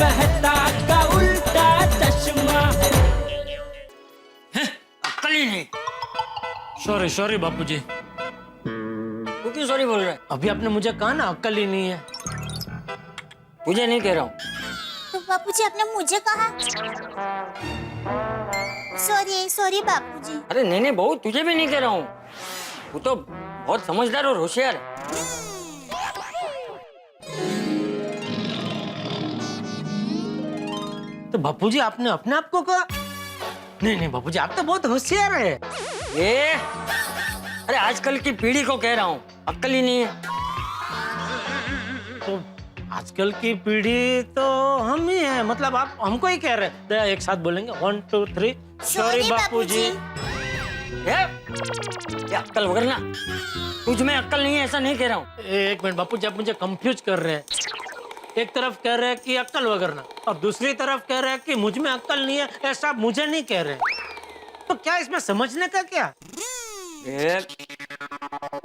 मेहता का उल्टा चश्मा। अक्ल ही नहीं। सॉरी सॉरी बापूजी। तू क्यों सॉरी बोल रहा है? अभी आपने मुझे कहा ना अक्ल ही नहीं है। तुझे नहीं कह रहा हूँ। तो बापूजी आपने मुझे कहा। सॉरी सॉरी बापूजी। अरे नहीं बहू, तुझे भी नहीं कह रहा हूँ। तू तो बहुत समझदार और होशियार है। तो बापूजी आपने अपने आप को कहा? नहीं बापूजी, आप तो बहुत होशियार है। अरे आजकल की पीढ़ी को कह रहा हूँ, अक्ल ही नहीं है। तो आजकल की पीढ़ी तो हम ही हैं, मतलब आप हमको ही कह रहे हैं। एक साथ बोलेंगे 1 2 3 सॉरी बापूजी। ये अक्ल वगैरह ना, तुझ में अक्ल नहीं है ऐसा नहीं कह रहा हूँ। एक मिनट बापूजी, आप मुझे कंफ्यूज कर रहे हैं। एक तरफ कह रहे हैं कि अक्ल वगैरह, और दूसरी तरफ कह रहे हैं कि मुझ में अक्ल नहीं है, ऐसा मुझे नहीं कह रहे। तो क्या इसमें समझने का क्या?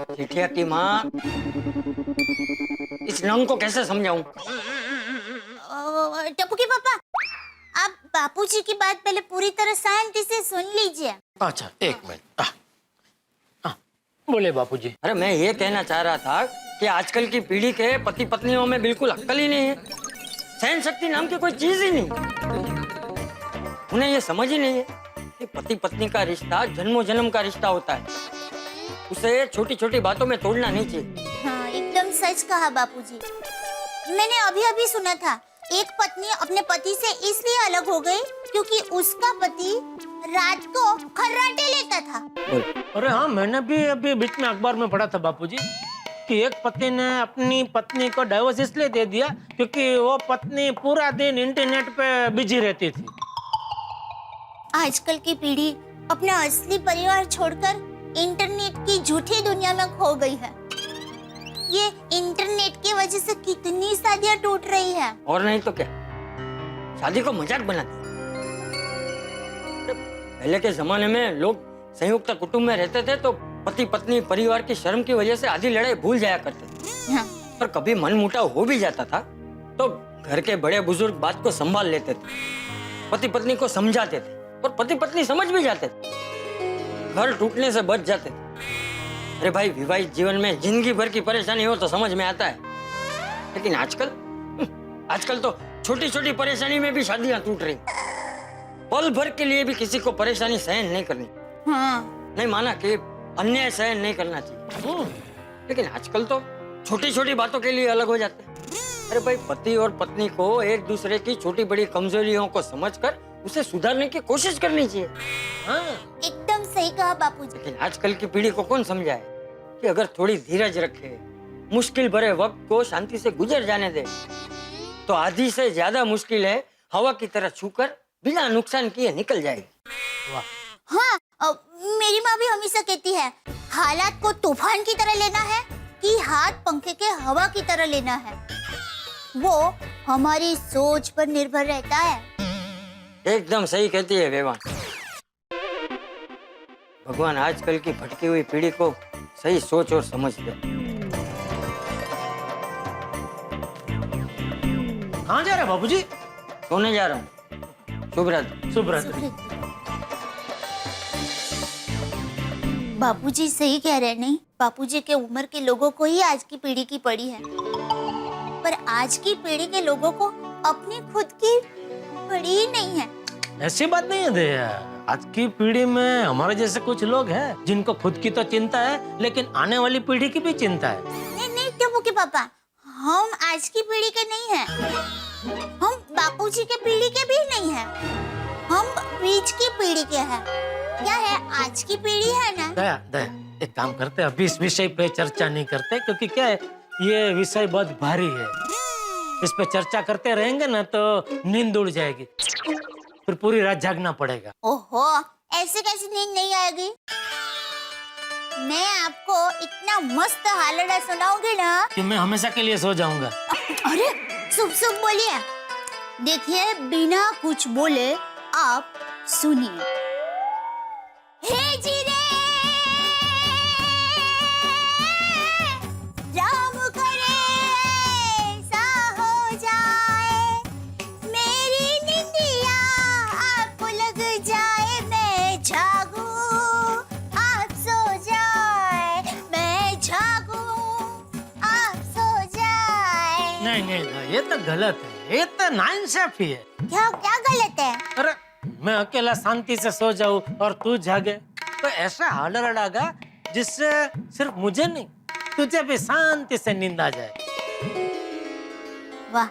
चिठिया की माँ, इस नंग को कैसे समझाऊं? टप्पू के पापा, आप बापूजी की बात पहले पूरी तरह शांति से सुन लीजिए। अच्छा एक मिनट, बोले बापूजी। अरे मैं ये कहना चाह रहा था कि आजकल की पीढ़ी के पति पत्नियों में बिल्कुल अक्ल ही नहीं है। सहन शक्ति नाम की कोई चीज ही नहीं। उन्हें ये समझ ही नहीं है कि पति पत्नी का रिश्ता जन्मों जन्म का रिश्ता होता है। उसे छोटी छोटी बातों में तोड़ना नहीं चाहिए। हाँ, एकदम सच कहा बापूजी। मैंने अभी अभी सुना था, एक पत्नी अपने पति से इसलिए अलग हो गई क्योंकि उसका पति रात को खर्राटे लेता था। अरे हाँ, मैंने भी अभी बीच में अखबार में पढ़ा था बापूजी कि एक पति ने अपनी पत्नी को डाइवोर्स इसलिए दे दिया क्योंकि वो पत्नी पूरा दिन इंटरनेट पे बिजी रहती थी। आजकल की पीढ़ी अपना असली परिवार छोड़कर इंटरनेट की झूठी दुनिया में खो गई है। ये इंटरनेट की वजह से कितनी शादियां टूट रही हैं। और नहीं तो क्या, शादी को मजाक बना दिया। पहले के जमाने में लोग संयुक्त कुटुंब में रहते थे तो पति पत्नी परिवार की शर्म की वजह से आधी लड़ाई भूल जाया करते थे। हाँ। पर कभी मनमुटाव हो भी जाता था तो घर के बड़े बुजुर्ग बात को संभाल लेते थे, पति पत्नी को समझाते थे और पति पत्नी समझ भी जाते थे, घर टूटने से बच जाते थे। अरे भाई, विवाहित जीवन में जिंदगी भर की परेशानी हो तो समझ में आता है, लेकिन आजकल तो छोटी छोटी परेशानी में भी शादियां टूट रही। पल भर के लिए भी किसी को परेशानी सहन नहीं करनी। हाँ। नहीं माना कि अन्याय सहन नहीं करना चाहिए, लेकिन आजकल तो छोटी छोटी बातों के लिए अलग हो जाते हैं। अरे भाई, पति और पत्नी को एक दूसरे की छोटी बड़ी कमजोरियों को समझकर उसे सुधारने की कोशिश करनी चाहिए। हाँ। एकदम सही कहा बापूजी। लेकिन आजकल की पीढ़ी को कौन समझाए कि अगर थोड़ी धीरज रखे, मुश्किल भरे वक्त को शांति से गुजर जाने दे, तो आधी से ज्यादा मुश्किल है हवा की तरह छूकर बिना नुकसान किए निकल जाएगी। हाँ, मेरी माँ भी हमेशा कहती है, हालात को तूफान की तरह लेना है कि हाथ पंखे के हवा की तरह लेना है, वो हमारी सोच पर निर्भर रहता है। एकदम सही कहती है वेवान। भगवान आजकल की भटकी हुई पीढ़ी को सही सोच और समझ दे। कहाँ जा रहे बाबूजी? सोने जा रहा हूँ। शुभ रात्रि। शुभ रात्रि। बापूजी सही कह रहे हैं। नहीं, बापूजी के उम्र के लोगों को ही आज की पीढ़ी की पड़ी है, पर आज की पीढ़ी के लोगों को अपनी खुद की पड़ी ही नहीं है। ऐसी बात नहीं है दया। आज की पीढ़ी में हमारे जैसे कुछ लोग हैं जिनको खुद की तो चिंता है, लेकिन आने वाली पीढ़ी की भी चिंता है। नहीं टप्पू के पापा, हम आज की पीढ़ी के नहीं हैं, हम बापूजी के पीढ़ी के भी नहीं हैं, हम बीच की पीढ़ी के हैं। क्या है, आज की पीढ़ी है ना। दया दया, एक काम करते हैं, अभी इस विषय पे चर्चा नहीं करते, क्योंकि क्या है, ये विषय बहुत भारी है। इस पे चर्चा करते रहेंगे ना तो नींद उड़ जाएगी, फिर पूरी रात जागना पड़ेगा। ओहो, ऐसे कैसे नींद नहीं आएगी? मैं आपको इतना मस्त हालड़ा सुनाऊंगी ना कि मैं हमेशा के लिए सो जाऊंगा। अरे शुभ शुभ बोलिए। देखिए, बिना कुछ बोले आप सुनिए। हे जीरे राम करे ऐसा हो जाए, ये तो गलत है, ये तो नाइंसाफी है। क्या क्या गलत है? अरे मैं अकेला शांति से सो जाऊं और तू जागे, तो ऐसा हालर लगागा जिससे सिर्फ मुझे नहीं तुझे भी शांति से नींद आ जाए। वाह,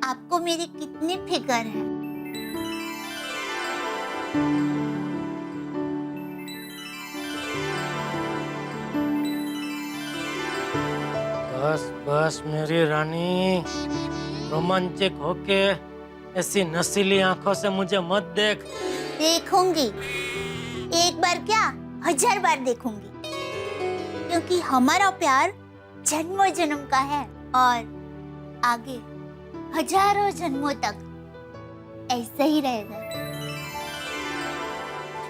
आपको मेरी कितनी फिक्र है। बस बस मेरी रानी, रोमांचक होके ऐसी नशीली आंखों से मुझे मत देख। देखूंगी, एक बार क्या 1000 बार देखूंगी, क्योंकि हमारा प्यार जन्मों जन्म का है और आगे हजारों जन्मों तक ऐसा ही रहेगा।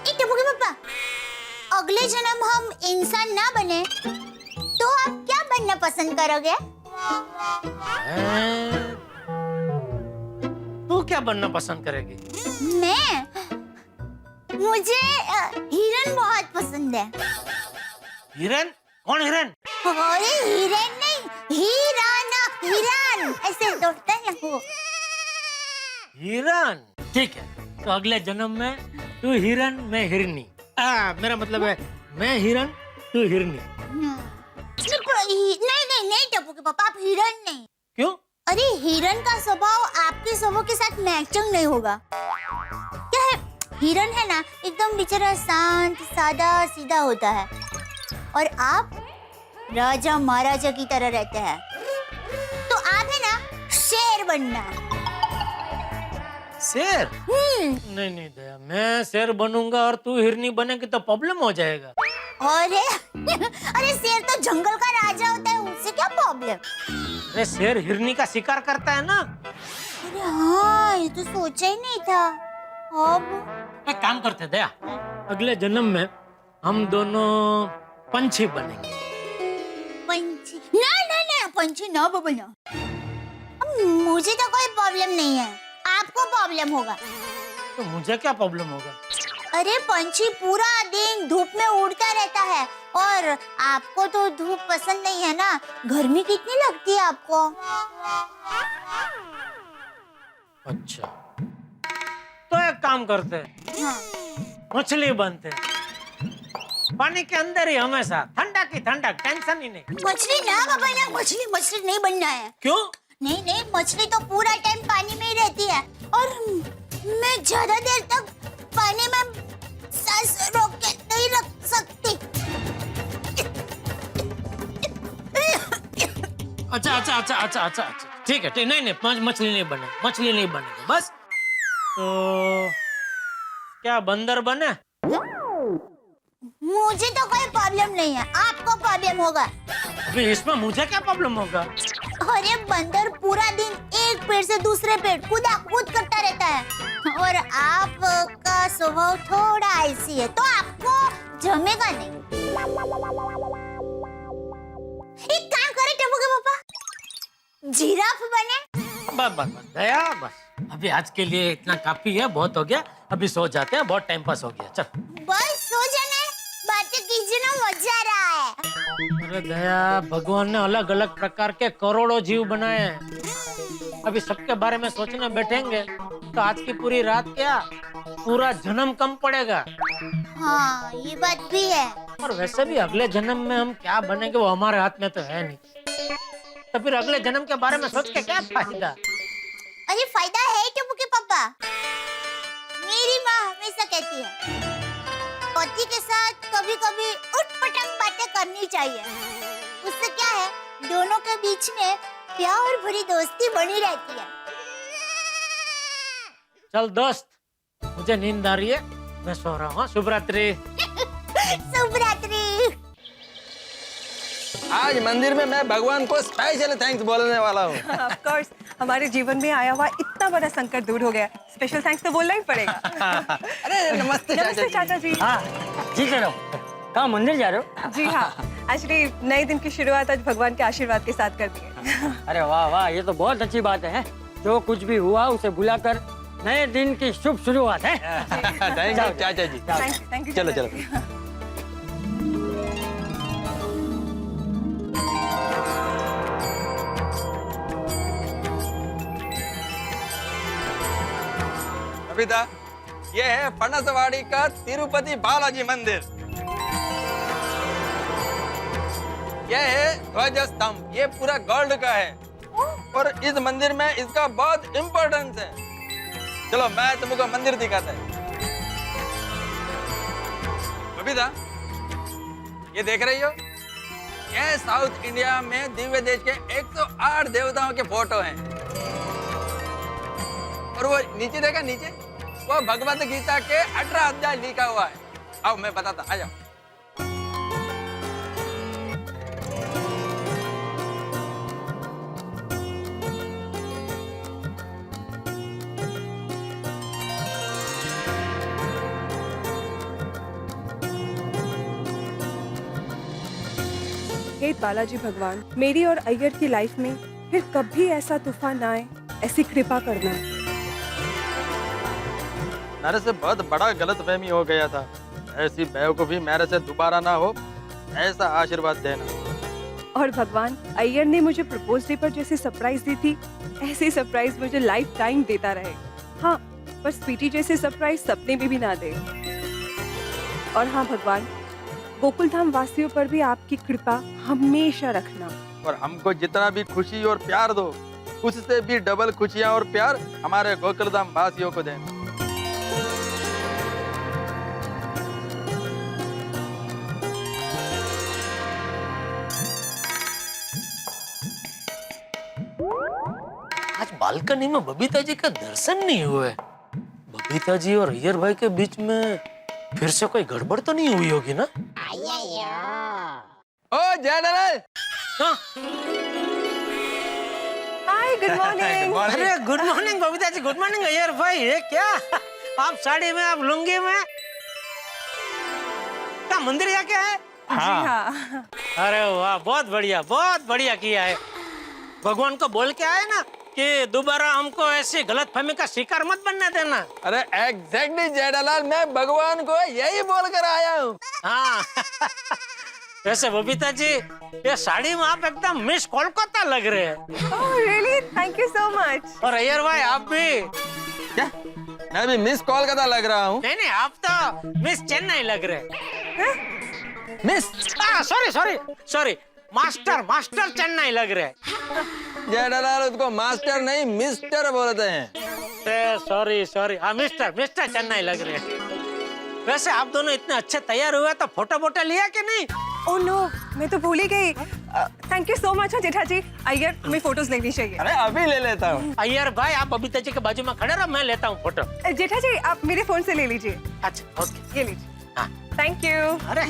टप्पू के पापा, अगले जन्म हम इंसान ना बने तो आप क्या बनना पसंद करोगे? तू क्या बनना पसंद करेगी? मैं, मुझे हिरन बहुत पसंद है। हिरन? कौन हिरन? अरे हिरन नहीं, हिरन, हिरन ऐसे बोलते हैं वो। हिरन? ठीक है, तो अगले जन्म में तू हिरन, मैं हिरनी। मेरा मतलब है मैं हिरन, तू हिरनी। नहीं नहीं नहीं टप्पू के पापा, आप हिरन नहीं। क्यों? अरे हिरन का स्वभाव आपके स्वभाव के साथ मैचिंग नहीं होगा। क्या है, हिरन है ना एकदम बेचारा शांत सादा सीधा होता है, और आप राजा महाराजा की तरह रहते हैं। तो आप है ना शेर बनना। शेर? नहीं नहीं दया, मैं शेर बनूंगा और तू हिरनी बनेगी तो प्रॉब्लम हो जाएगा। अरे अरे शेर तो जंगल का राजा होता है, उससे क्या प्रॉब्लम? अरे शेर हिरनी का शिकार करता है ना। अरे हाँ, ये तो सोचा ही नहीं था। अब एक काम करते दया, अगले जन्म में हम दोनों पंछी बनेंगे। पंछी? ना ना ना, पंछी ना बबना। मुझे तो कोई प्रॉब्लम नहीं है, आपको प्रॉब्लम होगा। तो मुझे क्या प्रॉब्लम होगा? अरे पंछी पूरा दिन धूप में उड़ता रहता है, और आपको तो धूप पसंद नहीं है ना, गर्मी कितनी लगती है आपको। अच्छा, तो एक काम करते हैं, हाँ। मछली बनते हैं। पानी के अंदर ही हमेशा ठंडा की ठंडा, टेंशन ही नहीं। मछली ना बाबा ना, मछली मछली नहीं बनना है। क्यों? नहीं नहीं, मछली तो पूरा टाइम पानी में ही रहती है, और मैं ज्यादा देर तक पानी में सांस रोक के नहीं रख सकती। अच्छा अच्छा अच्छा अच्छा अच्छा अच्छा, ठीक है ठीक, नहीं नहीं मछली नहीं बने, मछली नहीं बनेगी बस। तो क्या बंदर बने? मुझे तो कोई प्रॉब्लम नहीं है, आपको प्रॉब्लम होगा। अभी इसमें मुझे क्या प्रॉब्लम होगा? अरे बंदर पूरा दिन एक पेड़ से दूसरे पेड़ कूदा कूद करता रहता है, और आपका स्वभाव थोड़ा आलसी है, तो आपको जमेगा नहीं। एक काम करें टप्पू के पापा, जिराफ बने। बस बस बस दया, बस अभी आज के लिए इतना काफी है, बहुत हो गया, अभी सो जाते हैं, बहुत टाइम पास हो गया, चल। बस सो जाने, बातें कीजिए ना, मजा आ रहा है। अरे दया, भगवान ने अलग अलग प्रकार के करोड़ों जीव बनाए हैं, अभी सबके बारे में सोचने बैठेंगे तो आज की पूरी रात क्या, पूरा जन्म कम पड़ेगा। हाँ ये बात भी है। और वैसे भी अगले जन्म में हम क्या बनेंगे वो हमारे हाथ में तो है नहीं, तो फिर अगले जन्म के बारे में सोच के क्या फायदा? अरे फायदा है टप्पू के पापा। मेरी माँ हमेशा कहती है पति के साथ कभी कभी उटपटांग बातें करनी चाहिए, उससे क्या है, दोनों के बीच में प्यार भरी दोस्ती बनी रहती है। चल दोस्त, मुझे नींद आ रही है, मैं सो रहा हूँ, शुभ रात्रि। शुभ रात्रि। आज मंदिर में मैं भगवान को स्पेशल थैंक्स बोलने वाला हूँ। ऑफ कोर्स, हमारे जीवन में आया हुआ इतना बड़ा संकट दूर हो गया, स्पेशल थैंक्स तो बोलना ही पड़ेगा। अरे नमस्ते नमस्ते चाचा जी। हाँ जी करो, कहाँ मंदिर जा रहे हो? जी हाँ, एक्चुअली नए दिन की शुरुआत आज भगवान के आशीर्वाद के साथ कर दी है। अरे वाह वाह, ये तो बहुत अच्छी बात है, जो कुछ भी हुआ उसे भुलाकर नए दिन की शुभ शुरुआत है। थैंक यू चाचा जी। Thank you. चलो चलो। बबीता, ये है पनसवाड़ी का तिरुपति बालाजी मंदिर। ये है ध्वज स्तंभ, ये पूरा गोल्ड का है और इस मंदिर में इसका बहुत इम्पोर्टेंस है। चलो मैं तुमको मंदिर दिखाता है। बबीता, ये देख रही हो? ये साउथ इंडिया में दिव्य देश के 108 देवताओं के फोटो हैं। और वो नीचे देखा, नीचे वो भगवत गीता के 18 अध्याय लिखा हुआ है। आओ मैं बताता, आ जाओ। हे बालाजी भगवान, मेरी और अय्यर की लाइफ में फिर कभी ऐसा तूफान ना आए, ऐसी कृपा करना। मेरे से बहुत बड़ा गलतफहमी हो गया था। ऐसी बेवकूफी मेरे से दोबारा ना हो, ऐसा आशीर्वाद देना। और भगवान, अय्यर ने मुझे प्रपोज डे पर जैसे सरप्राइज दी थी, ऐसी सरप्राइज मुझे लाइफ टाइम देता रहे। हाँ, पर स्वीटी जैसे सरप्राइज सपने में भी ना दे। और हाँ भगवान, गोकुल धाम वासियों पर भी आपकी कृपा हमेशा रखना। और हमको जितना भी खुशी और प्यार दो, उससे भी डबल खुशियाँ और प्यार हमारे गोकुलधाम वासियों को देना। आज बालकनी में बबीता जी का दर्शन नहीं हुए। बबीता जी और अय्यर भाई के बीच में फिर से कोई गड़बड़ तो नहीं हुई होगी ना? ओ जनरल, हाँ? हाय, गुड मॉर्निंग। अरे good morning Babita ji, good morning Iyer भाई। ये क्या, आप साड़ी में, आप लुंगी में, क्या मंदिर या क्या है? जी हाँ। अरे वाह, बहुत बढ़िया किया है। भगवान को बोल के आए ना कि दोबारा हमको ऐसी गलतफहमी का शिकार मत बनने देना। अरे एग्जैक्टली जेठालाल, मैं भगवान को यही बोल कर आया हूँ। हाँ। वैसे बबीता जी, ये साड़ी में आप एकदम मिस कोलकाता लग रहे हैं। Oh really, thank you so much. और अय्यर भाई आप भी। क्या? मैं भी मिस कोलकाता लग रहा हूँ? नहीं, आप तो मिस चेन्नई लग रहे। मिस? सॉरी, मास्टर चेन्नई लग रहे। जेठालाल, उसको मास्टर नहीं मिस्टर बोलते हैं। सॉरी, हाँ मिस्टर चेन्नई लग रहे हैं। वैसे आप दोनों इतने अच्छे तैयार हुए तो फोटो लिया कि नहीं? ओह नो, मैं तो भूल ही गई। Thank you so much Jetha जी। अय्यर, तुम्हें फोटोज लेनी चाहिए। अरे अभी ले लेता हूँ। अय्यर भाई, आप बबीता जी के बाजू में खड़े रहो, मैं लेता हूँ फोटो। जेठा जी, आप मेरे फोन से ले लीजिए। अच्छा, ओके, ये लीजिए। हाँ। Thank you. अरे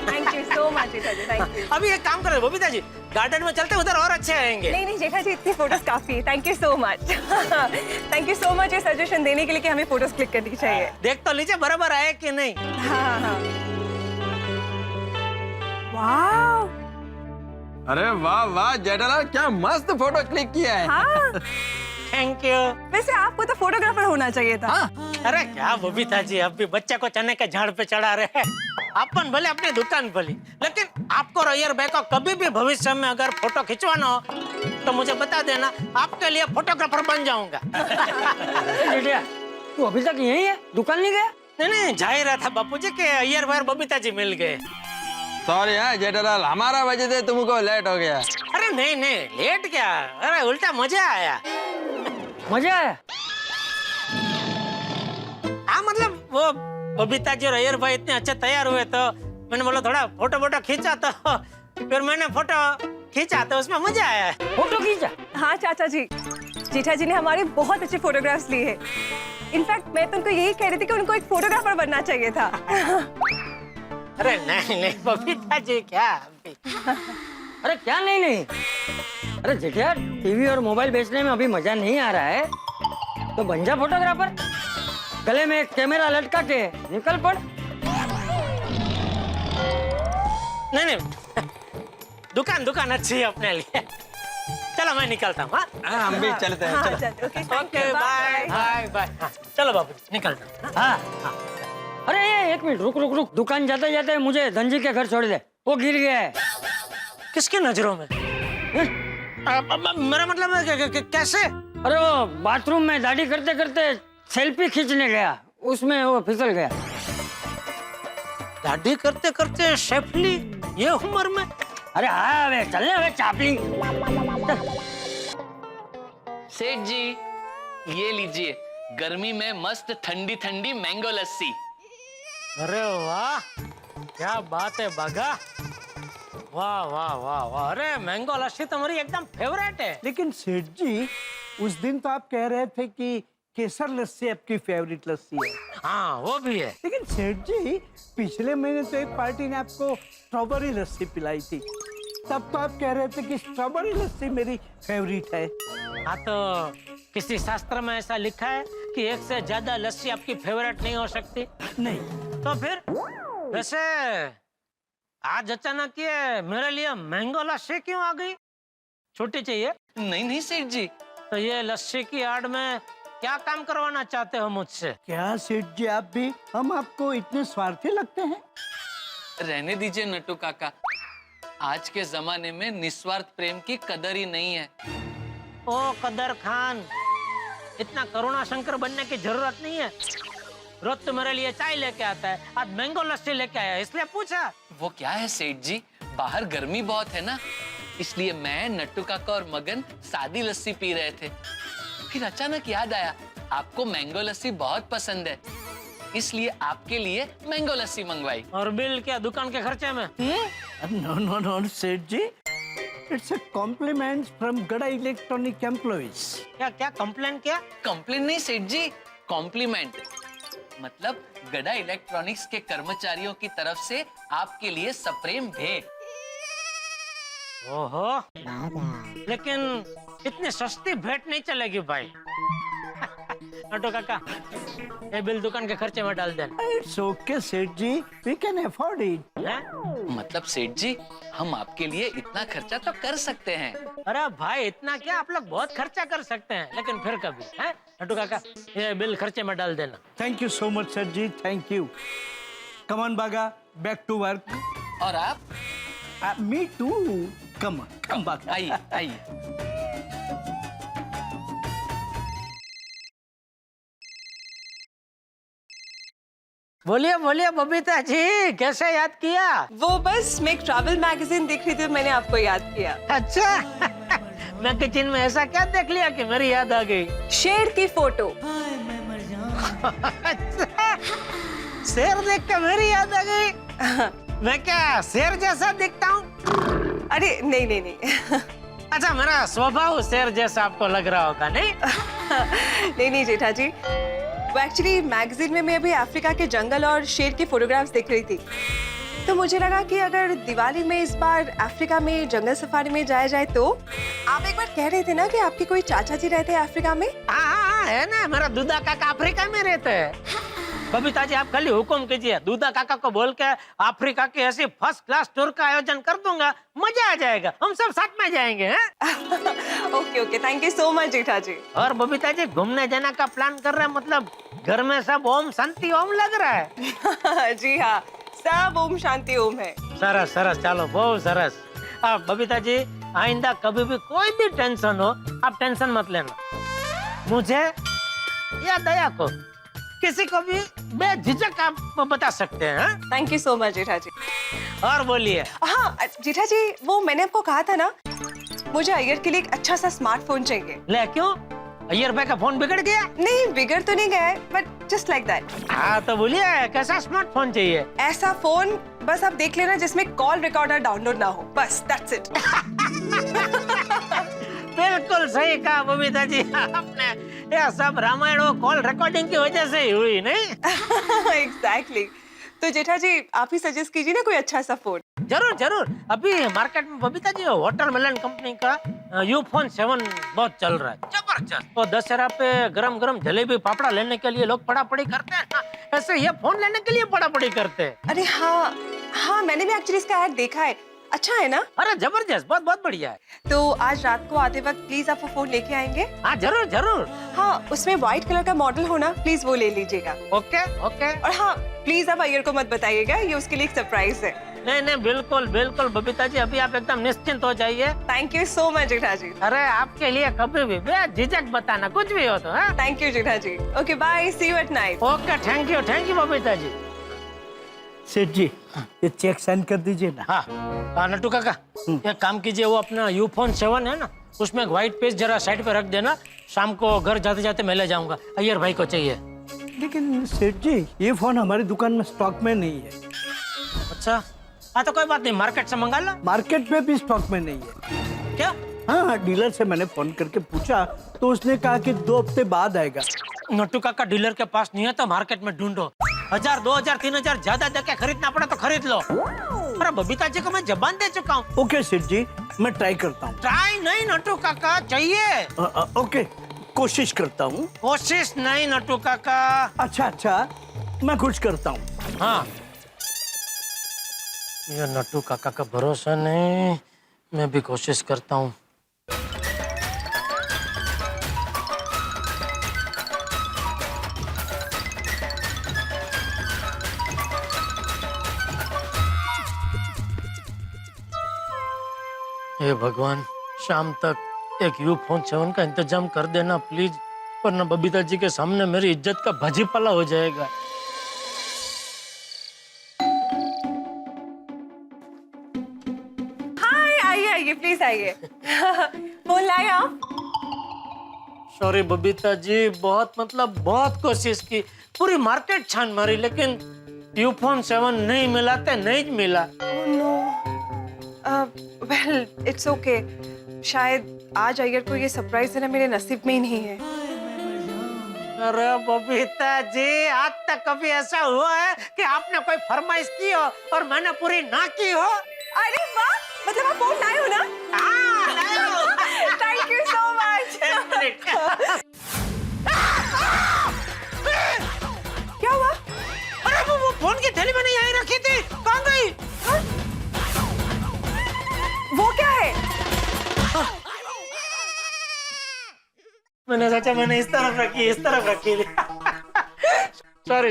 thank you so much Jetha ji, thank you. अभी एक काम करो बबीता जी, गार्डन में चलते, उधर और अच्छे आएंगे। नहीं जेठा जी, इतनी फोटोज काफी है। Thank you so much. Thank you so much ये सजेशन देने के लिए कि हमें फोटोज क्लिक करनी चाहिए। देख तो लीजिए बराबर आए कि नहीं। हाँ। वाह। अरे वाह वाह जेठालाल, क्या मस्त फोटो क्लिक किया है। हाँ। Thank you. वैसे आपको तो फोटोग्राफर होना चाहिए था। हाँ? अरे क्या बबीता जी, अब भी बच्चे को चने के झाड़ पे चढ़ा रहे हैं। अपन भले अपनी दुकान भली, लेकिन आपको और अय्यर भाई को कभी भी भविष्य में अगर फोटो खिंचवाना हो तो मुझे बता देना, आपके लिए फोटोग्राफर बन जाऊंगा। जेठिया, तू अभी तक यही है, दुकान नहीं गया? नहीं, जा ही रहा था बापू जी के अय्यर भाई और बबीता जी मिल गए। सॉरी हाँ जेठालाल, हमारा वजह से तुमको लेट हो गया। अरे नहीं, लेट क्या, अरे उल्टा मजा आया। मजा आया? हाँ, मतलब वो बबीता जी और अय्यर भाई इतने अच्छे तैयार हुए तो मैंने बोला थोड़ा फोटो खींचा, तो फिर मैंने फोटो खींचा तो उसमें मजा आया। फोटो खींचा? हाँ चाचा जी, जेठा जी ने हमारे बहुत अच्छे फोटोग्राफ्स लिए हैं। इनफैक्ट मैं तो उनको यही कह रही थी कि उनको एक फोटोग्राफर बनना चाहिए था। अरे नहीं बबीता जी, क्या अरे क्या नहीं। अरे जेठिया, टीवी और मोबाइल बेचने में अभी मजा नहीं आ रहा है तो बन जा फोटोग्राफर। गले में एक कैमरा लटका के निकल पड़। नहीं, दुकान अच्छी है अपने लिए। चलो चलो मैं निकलता हूँ। हाँ, हम भी चलते हैं, हाँ, चलो। चलो, okay okay bye bye bye. हाँ, चलो बाबू निकलता हूँ। हाँ अरे ये एक मिनट रुक रुक रुक, दुकान जाते जाते मुझे धनजी के घर छोड़ दे, वो गिर गया है। किसकी नजरों में? मेरा मतलब है कैसे? अरे वो बाथरूम में दाढ़ी करते करते सेल्फी खींचने गया, उसमें वो फिसल गया। दाढ़ी करते करते शेफली ये उम्र में? अरे हाँ वे चलने वे चापली। सेठ जी ये लीजिए, गर्मी में मस्त ठंडी ठंडी मैंगो लस्सी। अरे वाह क्या बात है बागा, वाह वाह वाह वाह। अरे मैंगो लस्सी तो मेरी एकदम फेवरेट है। लेकिन सेठ जी उस दिन तो आप कह रहे थे कि केसर लस्सी आपकी फेवरेट लस्सी है। हाँ वो भी है। लेकिन सेठ जी पिछले महीने तो एक पार्टी ने आपको स्ट्रॉबेरी लस्सी पिलाई थी, तब तो आप कह रहे थे कि स्ट्रॉबेरी लस्सी मेरी फेवरेट है। हाँ तो किसी शास्त्र में ऐसा लिखा है कि एक से ज्यादा लस्सी आपकी फेवरेट नहीं हो सकती? नहीं। तो फिर वैसे आज अचानक ये मेरे लिए मैंगो लस्सी क्यों आ गई? छोटी चाहिए? नहीं नहीं सेठ जी, तो ये लस्सी की आड़ में क्या काम करवाना चाहते हो मुझसे? क्या सेठ जी आप भी हम आपको इतने स्वार्थी लगते हैं? रहने दीजिए नट्टू काका, आज के जमाने में निस्वार्थ प्रेम की कदर ही नहीं है। ओ कदर खान, इतना करुणा शंकर बनने की जरूरत नहीं है। रोज तो मेरे लिए चाय लेके आता है, आज मैंगो लस्सी लेके आया इसलिए पूछा। वो क्या है सेठ जी, बाहर गर्मी बहुत है ना, इसलिए मैं नट्टू काका और मगन सादी लस्सी पी रहे थे। फिर अचानक याद आया आपको मैंगो लस्सी बहुत पसंद है, इसलिए आपके लिए मैंगो लस्सी मंगवाई। और बिल क्या दुकान के खर्चे में? नो नो नो सेठ जी, इट्स अ कॉम्प्लीमेंट फ्रॉम गड़ा इलेक्ट्रॉनिक एम्प्लॉइज। क्या क्या कंप्लेन किया? कंप्लेन नहीं सेठ जी, कॉम्प्लीमेंट, मतलब गड़ा इलेक्ट्रॉनिक्स के कर्मचारियों की तरफ से आपके लिए सप्रेम भेंट। ओहो, लेकिन इतनी सस्ती भेंट नहीं चलेगी भाई। नट्टू काका, ये बिल दुकान के खर्चे में डाल देना। इट्स ओके सेठ जी, वी कैन अफोर्ड इट। मतलब सेठ जी हम आपके लिए इतना खर्चा तो कर सकते हैं। अरे भाई इतना क्या, आप लोग बहुत खर्चा कर सकते हैं, लेकिन फिर कभी है नट्टू काका, ये बिल खर्चे में डाल देना। Thank you so much sir ji, thank you. Come on बागा, बैक टू वर्क। और आप? मी टू, कम कम बागा। आइए आइए। बोलिए बोलिए बबीता जी, कैसे याद किया? वो बस मैं एक ट्रैवल मैगजीन देख रही थी, मैंने आपको याद किया। अच्छा मैं किचन में ऐसा क्या देख लिया कि मेरी याद आ गई? शेर की फोटो। अच्छा, शेर देख कर मेरी याद आ गई। मैं क्या शेर जैसा दिखता हूँ? अरे नहीं नहीं नहीं। अच्छा मेरा स्वभाव शेर जैसा आपको लग रहा होगा नहीं? नहीं नहीं जेठा जी, वो एक्चुअली मैगजीन में मैं अभी अफ्रीका के जंगल और शेर की फोटोग्राफ्स देख रही थी, तो मुझे लगा कि अगर दिवाली में इस बार अफ्रीका में जंगल सफारी में जाया जाए तो। आप एक बार कह रहे थे ना कि आपके कोई चाचा जी रहते हैं अफ्रीका में? हाँ है ना, मेरा दूधा काका अफ्रीका में रहते हैं। बबीता जी आप खाली हुक्म कीजिए, दूधा काका को बोल के अफ्रीका की ऐसी फर्स्ट क्लास टूर का आयोजन कर दूंगा, मजा आ जाएगा, हम सब साथ में जाएंगे। Okay okay, thank you so much Jetha ji. और बबीता जी घूमने जाने का प्लान कर रहे हैं, मतलब घर में सब ओम शांति ओम लग रहा है? जी हाँ, सब ओम शांति ओम है। सरस सरस, चलो बहुत सरस। अब बबीता जी आइंदा कभी भी कोई भी टेंशन हो आप टेंशन मत लेना, मुझे या दया को, किसी को भी बेझिझक आप बता सकते हैं। Thank you so much Jetha ji. और बोलिए। हाँ जेठा जी, वो मैंने आपको कहा था ना, मुझे अय्यर के लिए एक अच्छा सा स्मार्टफोन चाहिए। ले क्यों, अय्यर भाई का फोन बिगड़ गया? नहीं बिगड़ तो नहीं गया है, बट जस्ट लाइक दैट। हाँ तो बोलिए कैसा स्मार्टफोन चाहिए? ऐसा फोन बस आप देख लेना जिसमें कॉल रिकॉर्डर डाउनलोड ना हो, बस दैट्स इट। बिल्कुल सही कहा बबीता जी आपने, यह सब रामायण और कॉल रिकॉर्डिंग की वजह से ही हुई नहीं? एग्जैक्टली। तो जेठा जी आप ही सजेस्ट कीजिए ना कोई अच्छा सा फोन। जरूर जरूर, अभी मार्केट में बबीता जी वाटरमेलन कंपनी का यूफोन 7 बहुत चल रहा है, जबरदस्त। तो दशहरा पे गरम गरम जलेबी पापड़ा लेने के लिए लोग पड़ा-पड़ी करते हैं ना, ऐसे ये फोन लेने के लिए पड़ा-पड़ी करते हैं। अरे हाँ हाँ, मैंने भी एक्चुअली इसका ऐड देखा है, अच्छा है ना? अरे जबरदस्त, बहुत बहुत बढ़िया है। तो आज रात को आते वक्त प्लीज आप वो फोन लेके आएंगे। हाँ जरूर जरूर। हाँ, उसमें व्हाइट कलर का मॉडल होना, प्लीज वो ले लीजिएगा। Okay okay. और हाँ, प्लीज आप अय्यर को मत बताइएगा, ये उसके लिए एक सरप्राइज है। नहीं नहीं, बिल्कुल बिल्कुल बबीता जी, अभी आप एकदम निश्चिंत हो जाइए। Thank you so much Jetha जी। अरे आपके लिए कभी भी बेझिझक बताना, कुछ भी हो तो। हाँ thank you Jetha ji. Okay bye, see you at night. Okay, thank you Babita ji. सेठ जी, ये चेक साइन कर दीजिए ना। हाँ नट्टू काका, एक काम कीजिए, वो अपना यूफोन 7 है ना, उसमें एक व्हाइट पेज जरा साइड पे रख देना, शाम को घर जाते जाते मैं ले जाऊंगा, अय्यर भाई को चाहिए। लेकिन सेठ जी, ये फोन हमारी दुकान में स्टॉक में नहीं है। अच्छा, हाँ तो कोई बात नहीं, मार्केट से मंगा लो। मार्केट में भी स्टॉक में नहीं है। क्या? हाँ, डीलर से मैंने फोन करके पूछा तो उसने कहा कि 2 हफ्ते बाद आएगा। नट्टू काका, डीलर के पास नहीं है तो मार्केट में ढूंढो, 1000, 2000, 3000 ज्यादा देके खरीदना पड़ा तो खरीद लो। अरे बबीता जी को मैं जबान दे चुका हूँ। ओके सेठ जी, मैं ट्राई करता हूँ। ट्राई नहीं नट्टू काका, चाहिए। ओके, कोशिश करता हूँ। कोशिश नहीं नट्टू काका। अच्छा, मैं कुछ करता हूँ। हाँ, ये नट्टू काका का भरोसा नहीं, मैं भी कोशिश करता हूँ। हे भगवान, शाम तक एक यूफोन 7 का इंतजाम कर देना प्लीज, वरना बबीता जी के सामने मेरी इज्जत का भजीपला हो जाएगा। आइए प्लीज आइए। फोन लाए आप? सॉरी बबीता जी, बहुत कोशिश की, पूरी मार्केट छान मारी, लेकिन यूफोन 7 नहीं मिला तो नहीं मिला। वेल इट्स ओके, शायद आज अय्यर को ये सरप्राइज देना मेरे नसीब में ही नहीं है। अरे बबीता जी, आज तक कभी ऐसा हुआ है कि आपने कोई फरमाइश की हो और मैंने पूरी ना की हो? अरे वाह, मतलब आप फोन लाए हो ना? Thank you so much. क्या हुआ? अरे वो फोन की थैली मैंने यहीं रखी थी, कहाँ गई? वो क्या है? मैंने सोचा मैंने इस तरफ रखी थी।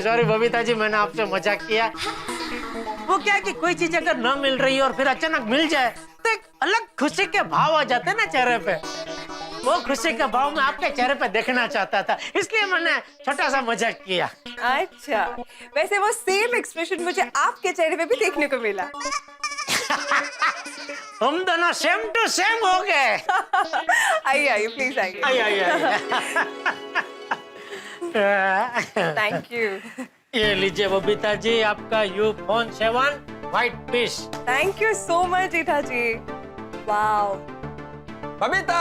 सॉरी बबीता जी, मैंने आपसे मजाक किया। वो क्या है कि कोई चीज अगर न मिल रही है और फिर अचानक मिल जाए तो एक अलग खुशी के भाव आ जाते हैं ना चेहरे पे, वो खुशी के भाव में आपके चेहरे पे देखना चाहता था, इसलिए मैंने छोटा सा मजाक किया। अच्छा, वैसे वो सेम एक्सप्रेशन मुझे आपके चेहरे पे भी देखने को मिला। हम दोनों सेम टू सेम हो गए। आइए प्लीज आइए। Thank you. ये लीजिए बबीता जी, आपका uphone 7 white piece. Thank you so much Jetha ji. Wow. Babita,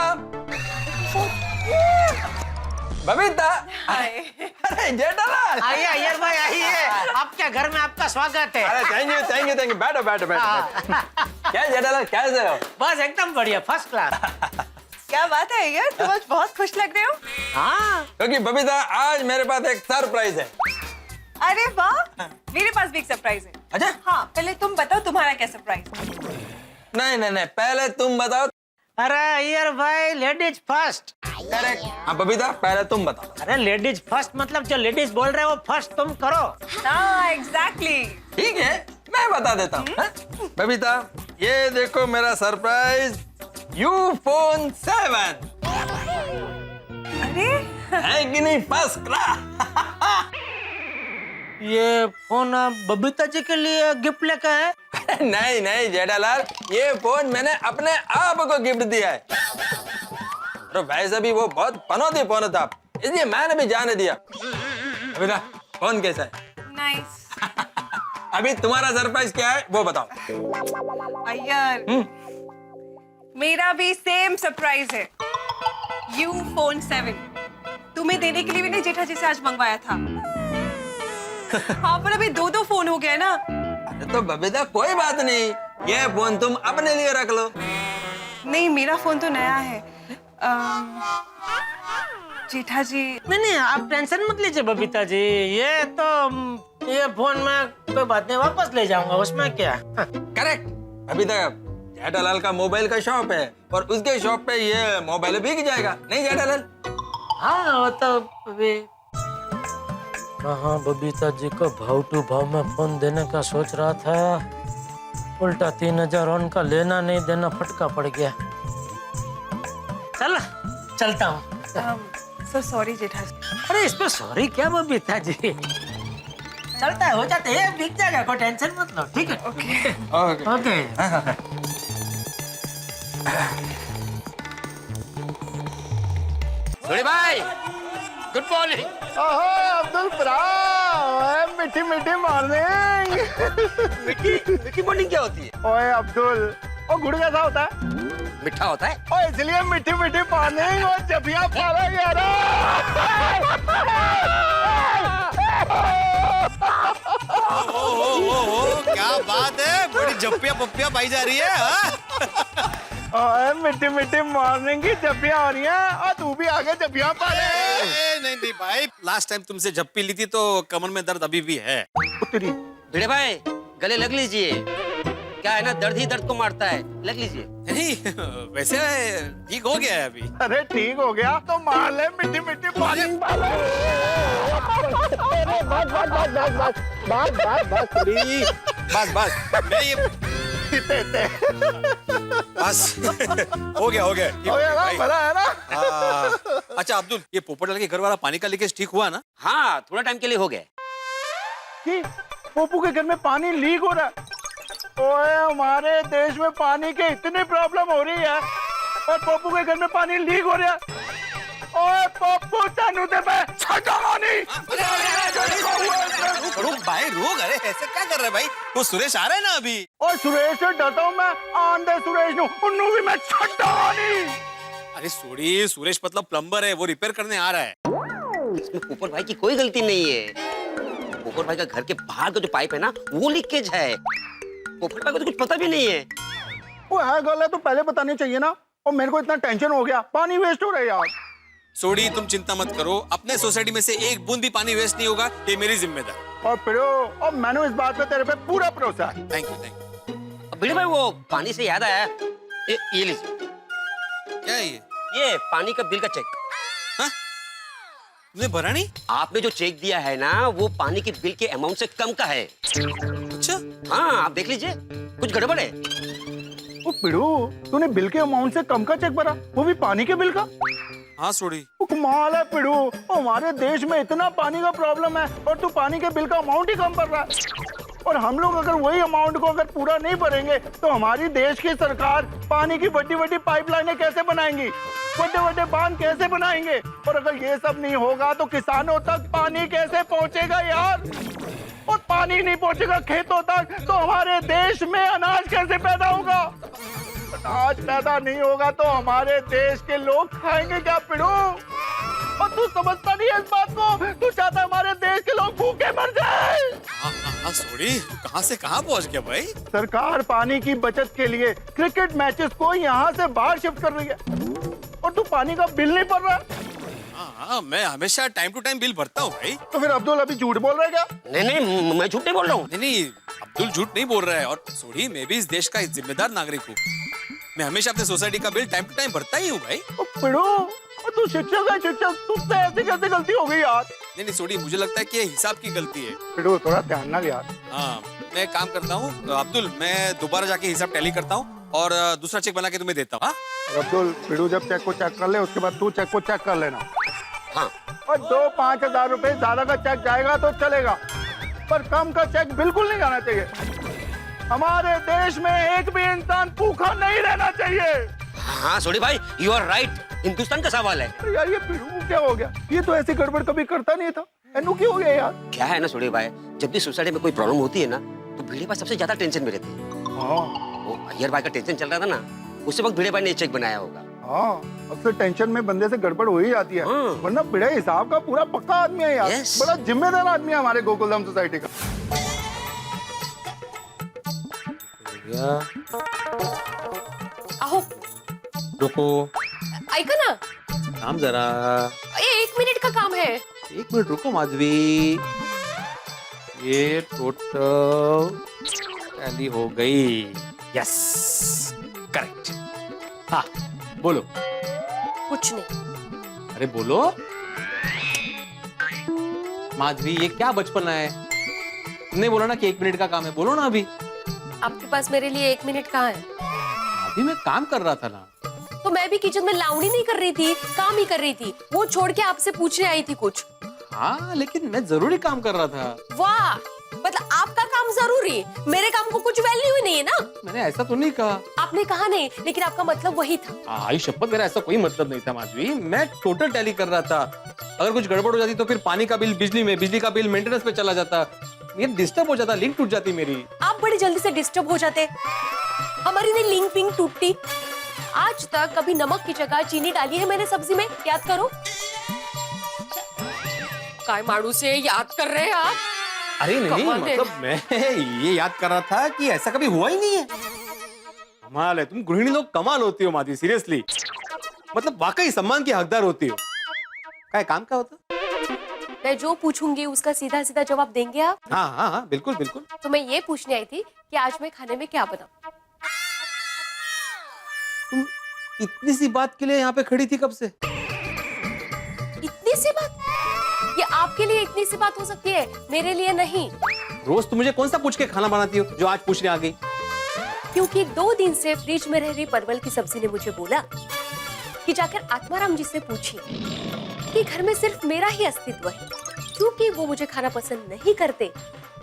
Babita, hi. अरे जेठालाल। आइए अय्यर भाई, आइए, आपके घर में आपका स्वागत है। अरे थैंक यू, बैठो। क्या जेठालाल, कैसे हो? बस एकदम बढ़िया, फर्स्ट क्लास। क्या बात है यार, तुम आज बहुत खुश लग रहे हो। हाँ, क्योंकि बबीता, आज मेरे पास एक सरप्राइज है। अरे वाह, मेरे पास भी एक सरप्राइज है। अच्छा? हाँ, पहले तुम बताओ तुम्हारा क्या सरप्राइज। नहीं, पहले तुम बताओ। अरे अय्यर भाई, लेडीज फर्स्ट। करेक्ट। हाँ बबीता, पहले तुम बताओ। अरे लेडीज फर्स्ट मतलब जो लेडीज बोल रहे हो वो फर्स्ट तुम करो। हाँ एग्जैक्टली। ठीक है, मैं बता देता हूँ। बबीता, ये देखो मेरा सरप्राइज यूफोन 7। अरे है कि नहीं फर्स्ट क्लास? ये फोन आप बबीता जी के लिए गिफ्ट लेकर है? नहीं जेठालाल, ये फोन मैंने अपने आप को गिफ्ट दिया है। तो वैसे भी वो बहुत पनौती फोन था, इसलिए मैंने भी जाने दिया। बबीता, फोन कैसा है? नाइस। अभी तुम्हारा सरप्राइज क्या है वो बताओ। अय्यर, मेरा भी सेम सरप्राइज है, यूफोन 7। तुम्हें देने के लिए मैंने जेठा जी से आज मंगवाया था। हाँ, पर अभी 2 फोन हो गए ना। अरे तो बबीता, कोई बात नहीं, ये फोन तुम अपने लिए रख लो। नहीं, मेरा फोन तो नया है। जेठा जी। नहीं, आप टेंशन मत लीजिए बबीता जी, ये फोन मैं कोई बात नहीं वापस ले जाऊंगा, उसमें क्या। करेक्ट। बबीता, जेठालाल का मोबाइल का शॉप है और उसके शॉप पे ये मोबाइल बिक जाएगा, नहीं जेठालाल? हाँ वो तो अभी हाँ बबीता जी को भाव टू भाव में फोन देने का सोच रहा था, उल्टा 3000 उनका लेना नहीं देना फटका पड़ गया। चलता हूँ। सो सॉरी जेठा जी। अरे इस पे सॉरी क्या बबीता जी, चलता है, हो जाते हैं, बिक जाएगा, कोई टेंशन मत लो, ठीक है? ओके। ओके। सोडी भाई, गुड मॉर्निंग। अब्दुल मीठी मीठी मॉर्निंग। मीठी मॉर्निंग क्या होती है? ओए अब्दुल, ओ गुड़ कैसा होता है? मीठा होता है। ओ इसलिए मीठी मीठी मॉर्निंग और जबियां पालेंगे यार। क्या बात है, बड़ी जप्पियां पप्पियां पाई जा रही है। ओए मीठी मीठी मॉर्निंग की जबियां हो रही हैं और तू भी आगे जबियां पाले। नहीं नहीं भाई, लास्ट टाइम तुमसे जप्पी ली थी तो कमर में दर्द अभी भी है। उतरी भिड़े भाई गले लग लीजिए, क्या है ना, दर्द ही दर्द को मारता है, लग लीजिए। नहीं वैसे ठीक हो गया है अभी। अरे ठीक हो गया तो मार ले मीठी मीठी मॉर्निंग वाले। बस बस बस बस बस बस बस बस बस मैं ये बस हो गया हो गया ना, भला है ना? अच्छा अब्दुल, ये पोपटलाल के घर वाला पानी का लीकेज ठीक हुआ ना? हाँ थोड़ा टाइम के लिए हो गया। कि पोपू के घर में पानी लीक हो रहा है? ओए हमारे देश में पानी की इतनी प्रॉब्लम हो रही है और पोपू के घर में पानी लीक हो रहा है। ओए पोपू तेनू ते मैं छड्डा नहीं। रुक भाई रुक, अरे ऐसे क्या कर रहे भाई, वो सुरेश आ रहा है ना अभी। और सुरेश से डरता हूँ मैं, आंधे सुरेश नु उन्नू भी मैं छड्डा नहीं। अरे सोड़ी, सुरेश मतलब प्लम्बर है, वो रिपेयर करने आ रहा है। इसमें पोपट भाई की कोई गलती नहीं है। पोपट भाई का घर के बाहर का जो पाइप है ना वो लीकेज है, पोपट भाई को तो कुछ पता भी नहीं है। वो है गल है तो पहले बतानी चाहिए ना, और मेरे को इतना टेंशन हो गया, पानी वेस्ट हो रहा है यार। सोड़ी तुम चिंता मत करो, अपने सोसाइटी में से एक बूंद भी पानी वेस्ट नहीं होगा, ये मेरी जिम्मेदारी। और फिर और मैंने इस बात पे तेरे पे पूरा भरोसा है। Thank you. अब भिड़े भाई वो पानी से याद आया, ये लीजिए। क्या है ये पानी का बिल का चेक। हाँ? तुमने भरा नहीं? आपने जो चेक दिया है ना वो पानी के बिल के अमाउंट से कम का है। अच्छा हाँ आप देख लीजिए, कुछ गड़बड़ है। ओ पिड़ू, तूने बिल के अमाउंट से कम का चेक भरा, वो भी पानी के बिल का? हाँ सोड़ी। कमाल है पिड़ू, हमारे देश में इतना पानी का प्रॉब्लम है और तू पानी के बिल का अमाउंट ही कम भर रहा है। और हम लोग अगर वही अमाउंट को अगर पूरा नहीं भरेंगे तो हमारी देश की सरकार पानी की बड़ी बड़ी पाइपलाइनें कैसे बनाएंगी, बड़े बड़े बांध कैसे बनाएंगे? और अगर ये सब नहीं होगा तो किसानों तक पानी कैसे पहुंचेगा यार? और पानी नहीं पहुंचेगा खेतों तक तो हमारे देश में अनाज कैसे पैदा होगा? अनाज पैदा नहीं होगा तो हमारे देश के लोग खाएंगे क्या पिड़ू? और तू समझता नहीं है इस बात को, तू चाहता है हमारे देश के लोग भूखे मर जाए। हाँ सोड़ी, तू कहाँ से कहाँ पहुँच गया भाई? सरकार पानी की बचत के लिए क्रिकेट मैचेस को यहाँ से बाहर शिफ्ट कर रही है और तू पानी का बिल नहीं भर रहा। हाँ मैं हमेशा टाइम टू टाइम बिल भरता हूँ भाई। तो फिर अब्दुल अभी झूठ बोल रहा है क्या? नहीं मैं झूठ नहीं बोल रहा हूँ। नहीं अब्दुल झूठ नहीं बोल रहा है। और सोड़ी, मैं भी इस देश का जिम्मेदार नागरिक हूँ, मैं हमेशा अपने सोसाइटी का बिल टाइम टू टाइम भरता ही हूँ भाई। तू शिक्षक है, शिक्षक, तुझसे ऐसी कैसे गलती हो गई यार? नहीं सोड़ी, मुझे लगता है कि ये हिसाब की गलती है। पिड़ू थोड़ा ध्यान ना यार। हाँ मैं काम करता हूँ अब्दुल, मैं दोबारा जाके हिसाब टैली करता हूँ और दूसरा चेक बना के तुम्हें देता हूँ। अब्दुल पिड़ू जब चेक को चेक कर ले उसके बाद तू चेक को चेक कर लेना। हाँ और 2-5 रुपए ज्यादा का चेक जाएगा तो चलेगा, पर कम का चेक बिल्कुल नहीं जाना चाहिए। हमारे देश में एक भी इंसान भूखा नहीं रहना चाहिए। हाँ सोडी भाई यू आर राइट, हिंदुस्तान का सवाल है। यार ये पिड़ू को क्या हो गया? ये तो ऐसी गड़बड़ कभी करता नहीं था, एनू क्या हो गया यार? क्या है ना सोडी भाई, जब भी सोसाइटी में कोई प्रॉब्लम होती है ना तो भिड़े भाई सबसे ज्यादा टेंशन में रहते हैं। वो अय्यर भाई का टेंशन चल रहा था ना, उसी वक्त भिड़े भाई ने चेक बनाया होगा। हाँ अक्सर टेंशन में बंदे से गड़बड़ हो ही जाती है, वरना भिड़े हिसाब का पूरा पक्का आदमी है यार। Yes. बड़ा जिम्मेदार आदमी है हमारे गोकुलधाम सोसाइटी का। अहो रुको, ऐका ना, काम जरा। ये 1 मिनिट का काम है। 1 मिनट रुको माधवी, ये टोटल टैली हो गई, यस करेक्ट। हाँ बोलो। कुछ नहीं। अरे बोलो माधवी, ये क्या बचपना है? तुमने बोला ना कि 1 मिनट का काम है, बोलो ना अभी। आपके पास मेरे लिए 1 मिनट कहाँ है? अभी मैं काम कर रहा था ना। तो मैं भी किचन में लावणी नहीं कर रही थी, काम ही कर रही थी। वो छोड़ के आपसे पूछने आई थी कुछ। हाँ लेकिन मैं जरूरी काम कर रहा था। वाह, मतलब आपका काम जरूरी, मेरे काम को कुछ वैल्यू ही नहीं है ना? मैंने ऐसा तो नहीं कहा। आपने कहा नहीं, लेकिन आपका मतलब वही था। आई शपथ, मेरा ऐसा कोई मतलब नहीं था माधवी। मैं टोटल टैली कर रहा था। अगर कुछ गड़बड़ हो जाती तो फिर पानी का बिल बिजली में, बिजली का बिल मेंटेनेंस पे चला जाता, ये डिस्टर्ब हो जाता, लिंक टूट जाती मेरी। आप बड़ी जल्दी से डिस्टर्ब हो जाते, हमारी नहीं लिंक पिंक टूटती। आज तक कभी नमक की जगह चीनी डाली है मैंने सब्जी में, याद करो। काय माड़ू से याद कर रहे हैं आप? अरे नहीं, कमाल है। मतलब मैं ये याद कर रहा था कि ऐसा कभी हुआ ही नहीं है। कमाल है, तुम गृहिणी लोग कमाल होती हो माधवी, सीरियसली। मतलब वाकई सम्मान की हकदार होती हो। क्या काम का होता? मैं जो पूछूंगी उसका सीधा सीधा जवाब देंगे आप? हाँ हाँ हाँ, बिल्कुल बिल्कुल। तो मैं ये पूछने आई थी कि आज मैं खाने में क्या बनाऊं? तुम इतनी सी बात के लिए यहाँ पे खड़ी थी कब से? इतनी सी बात? ये आपके लिए इतनी सी बात हो सकती है, मेरे लिए नहीं। रोज तुम मुझे कौन सा पूछ के खाना बनाती हो जो आज पूछने आ गई? क्योंकि 2 दिन से फ्रिज में रह रही परवल की सब्जी ने मुझे बोला कि जाकर आत्माराम जी से पूछिए कि घर में सिर्फ मेरा ही अस्तित्व है। क्योंकि वो मुझे खाना पसंद नहीं करते,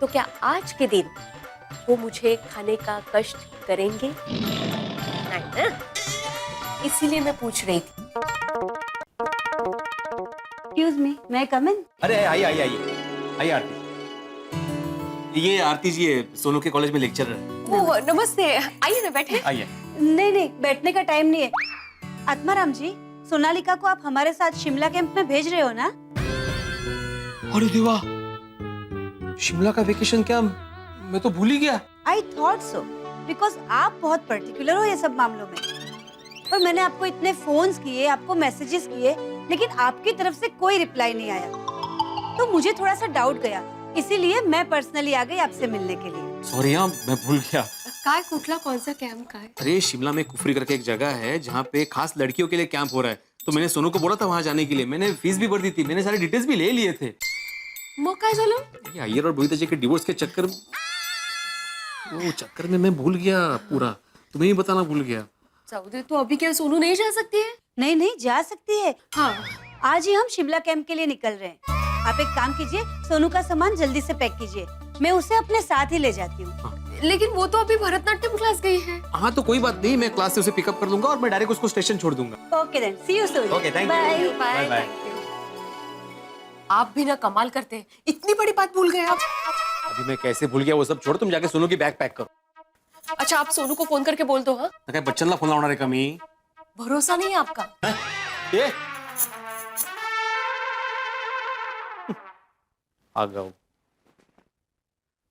तो क्या आज के दिन वो मुझे खाने का कष्ट करेंगे? नहीं ना? इसीलिए मैं पूछ रही थी। Excuse me, may I come in? अरे आइए आइए आइए आइए आरती। ये आरती जी है, सोनू के कॉलेज में लेक्चरर है। ओह नमस्ते, आइए ना बैठे। आइए। नहीं नहीं, बैठने का टाइम नहीं है। आत्माराम जी, सोनालिका को आप हमारे साथ शिमला कैंप में भेज रहे हो ना? अरे देवा, शिमला का वेकेशन क्या मैं तो भूल ही गया। I thought so, because आप बहुत पर्टिकुलर हो ये सब मामलों में। और मैंने आपको इतने फोन्स किए, आपको मैसेजेस किए, लेकिन आपकी तरफ से कोई रिप्लाई नहीं आया। तो मुझे थोड़ा सा डाउट गया, इसीलिए मैं पर्सनली आ गई आपसे मिलने के लिए। सॉरी हाँ, मैं भूल गया। काय कुठला कौन सा कैंप का है? अरे शिमला में कुफरी करके एक जगह है जहाँ पे खास लड़कियों के लिए कैंप हो रहा है। तो मैंने सोनू को बोला था वहाँ जाने के लिए। मैंने फीस भी भर दी थी, मैंने सारे डिटेल्स भी ले लिए थे। मग काय झालं? ये अय्यर और बोईता जी के डिवोर्स के चक्कर में मैं भूल गया पूरा। तुम्हें ही बताना भूल गया। जाऊ दे, तो अभी क्या सोनू नहीं जा सकती है? नहीं नहीं, जा सकती है। हाँ, आज ही हम शिमला कैंप के लिए निकल रहे हैं। आप एक काम कीजिए, सोनू का सामान जल्दी से पैक कीजिए, मैं उसे अपने साथ ही ले जाती हूँ। लेकिन वो तो अभी भरतनाट्यम क्लास गई है। हाँ तो कोई बात नहीं, मैं क्लास से उसे पिकअप कर लूंगा और मैं डायरेक्ट उसको स्टेशन छोड़ दूंगा। Okay then, see you soon. Okay, thank you. Bye bye. आप भी ना कमाल करते हैं, इतनी बड़ी बात भूल गए आप। अभी मैं कैसे भूल गया वो सब छोड़, तुम जाके सोनू की बैग पैक करो। अच्छा, आप सोनू को फोन करके बोल दो। हाँ, काय बच्चनला फोन लावणार आहे का मी? भरोसा नहीं है आपका। ये आ गया।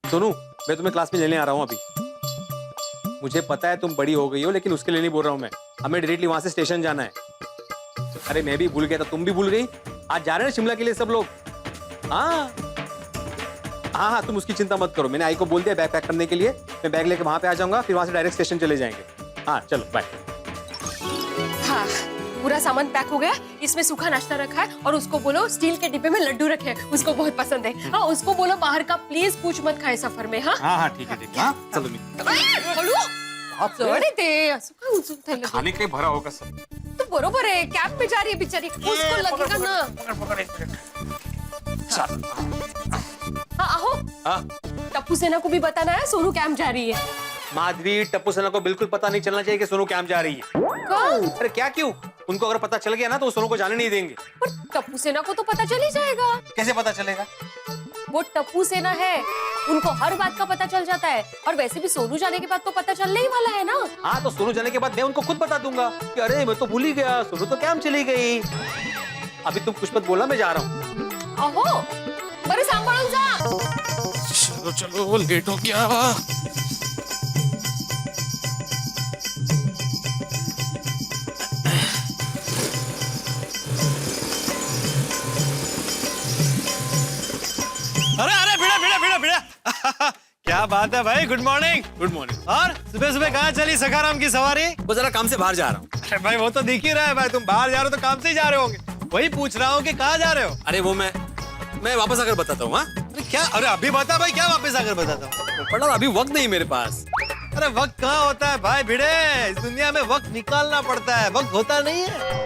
सोनू, मैं तुम्हें क्लास में लेने आ रहा हूँ अभी। मुझे पता है तुम बड़ी हो गई हो, लेकिन उसके लिए नहीं बोल रहा हूँ मैं। हमें डायरेक्टली वहां से स्टेशन जाना है। अरे मैं भी भूल गया था, तुम भी भूल गई। आज जा रहे हैं शिमला के लिए सब लोग। हाँ हाँ हाँ, तुम उसकी चिंता मत करो। मैंने आई को बोल दिया बैग पैक करने के लिए। मैं बैग लेके वहां पे आ जाऊंगा, फिर वहां से डायरेक्ट स्टेशन चले जाएंगे। हाँ चलो बाय। हाँ, पूरा सामान पैक हो गया। इसमें सूखा नाश्ता रखा है और उसको बोलो स्टील के डिब्बे में लड्डू रखे हैं, उसको बहुत पसंद है। हाँ, उसको बोलो बाहर का प्लीज कुछ मत खाए सफर में। हाँ हाँ हाँ ठीक है ठीक है। हाँ चलो मी सोडे ते, असं काय उचलून ठेवलं? खाने के भरा होगा सब। तो बरोबर है, कैब में जा रही है बेचारी, उसको लगेगा ना। हाँ आहो, टप्पू सेना को भी बताना है सोनू कैंप जा रही है। माधवी, टप्पू सेना को बिल्कुल पता नहीं चलना चाहिए कि सोनू कैंप जा रही है। कौन? अरे क्या क्यों? उनको अगर पता चल गया ना तो वो सोनू को जाने नहीं देंगे। पर टप्पू सेना को तो पता चल ही जाएगा। कैसे पता चलेगा? वो टप्पू सेना है, उनको हर बात का पता चल जाता है। और वैसे भी सोनू जाने के बाद तो पता चलने ही वाला है ना। हाँ तो सोनू जाने के बाद मैं उनको खुद बता दूंगा कि अरे मैं तो भूल ही गया, सोनू तो कैंप चली गई। अभी तुम कुछ मत बोला, मैं जा रहा हूँ। अहो, बरे सांभाळून जा। चलो चलो, लेट हो गया। अरे अरे भिड़ा भिड़ा भिड़ा भिड़ा क्या क्या बात है भाई, गुड मॉर्निंग। Good morning. और सुबह सुबह कहाँ चली सखाराम की सवारी? वो जरा काम से बाहर जा रहा हूँ। अरे भाई वो तो दिख ही रहा है भाई, तुम बाहर जा रहे हो तो काम से ही जा रहे होंगे। वही पूछ रहा हूँ कि कहाँ जा रहे हो? अरे वो मैं वापस आकर बताता हूँ। हाँ अरे क्या, अरे अभी बता भाई, क्या वापस आकर बताता हूँ? पढ़ा, अभी वक्त नहीं मेरे पास। अरे वक्त कहाँ होता है भाई भिड़े, इस दुनिया में वक्त निकालना पड़ता है, वक्त होता नहीं है।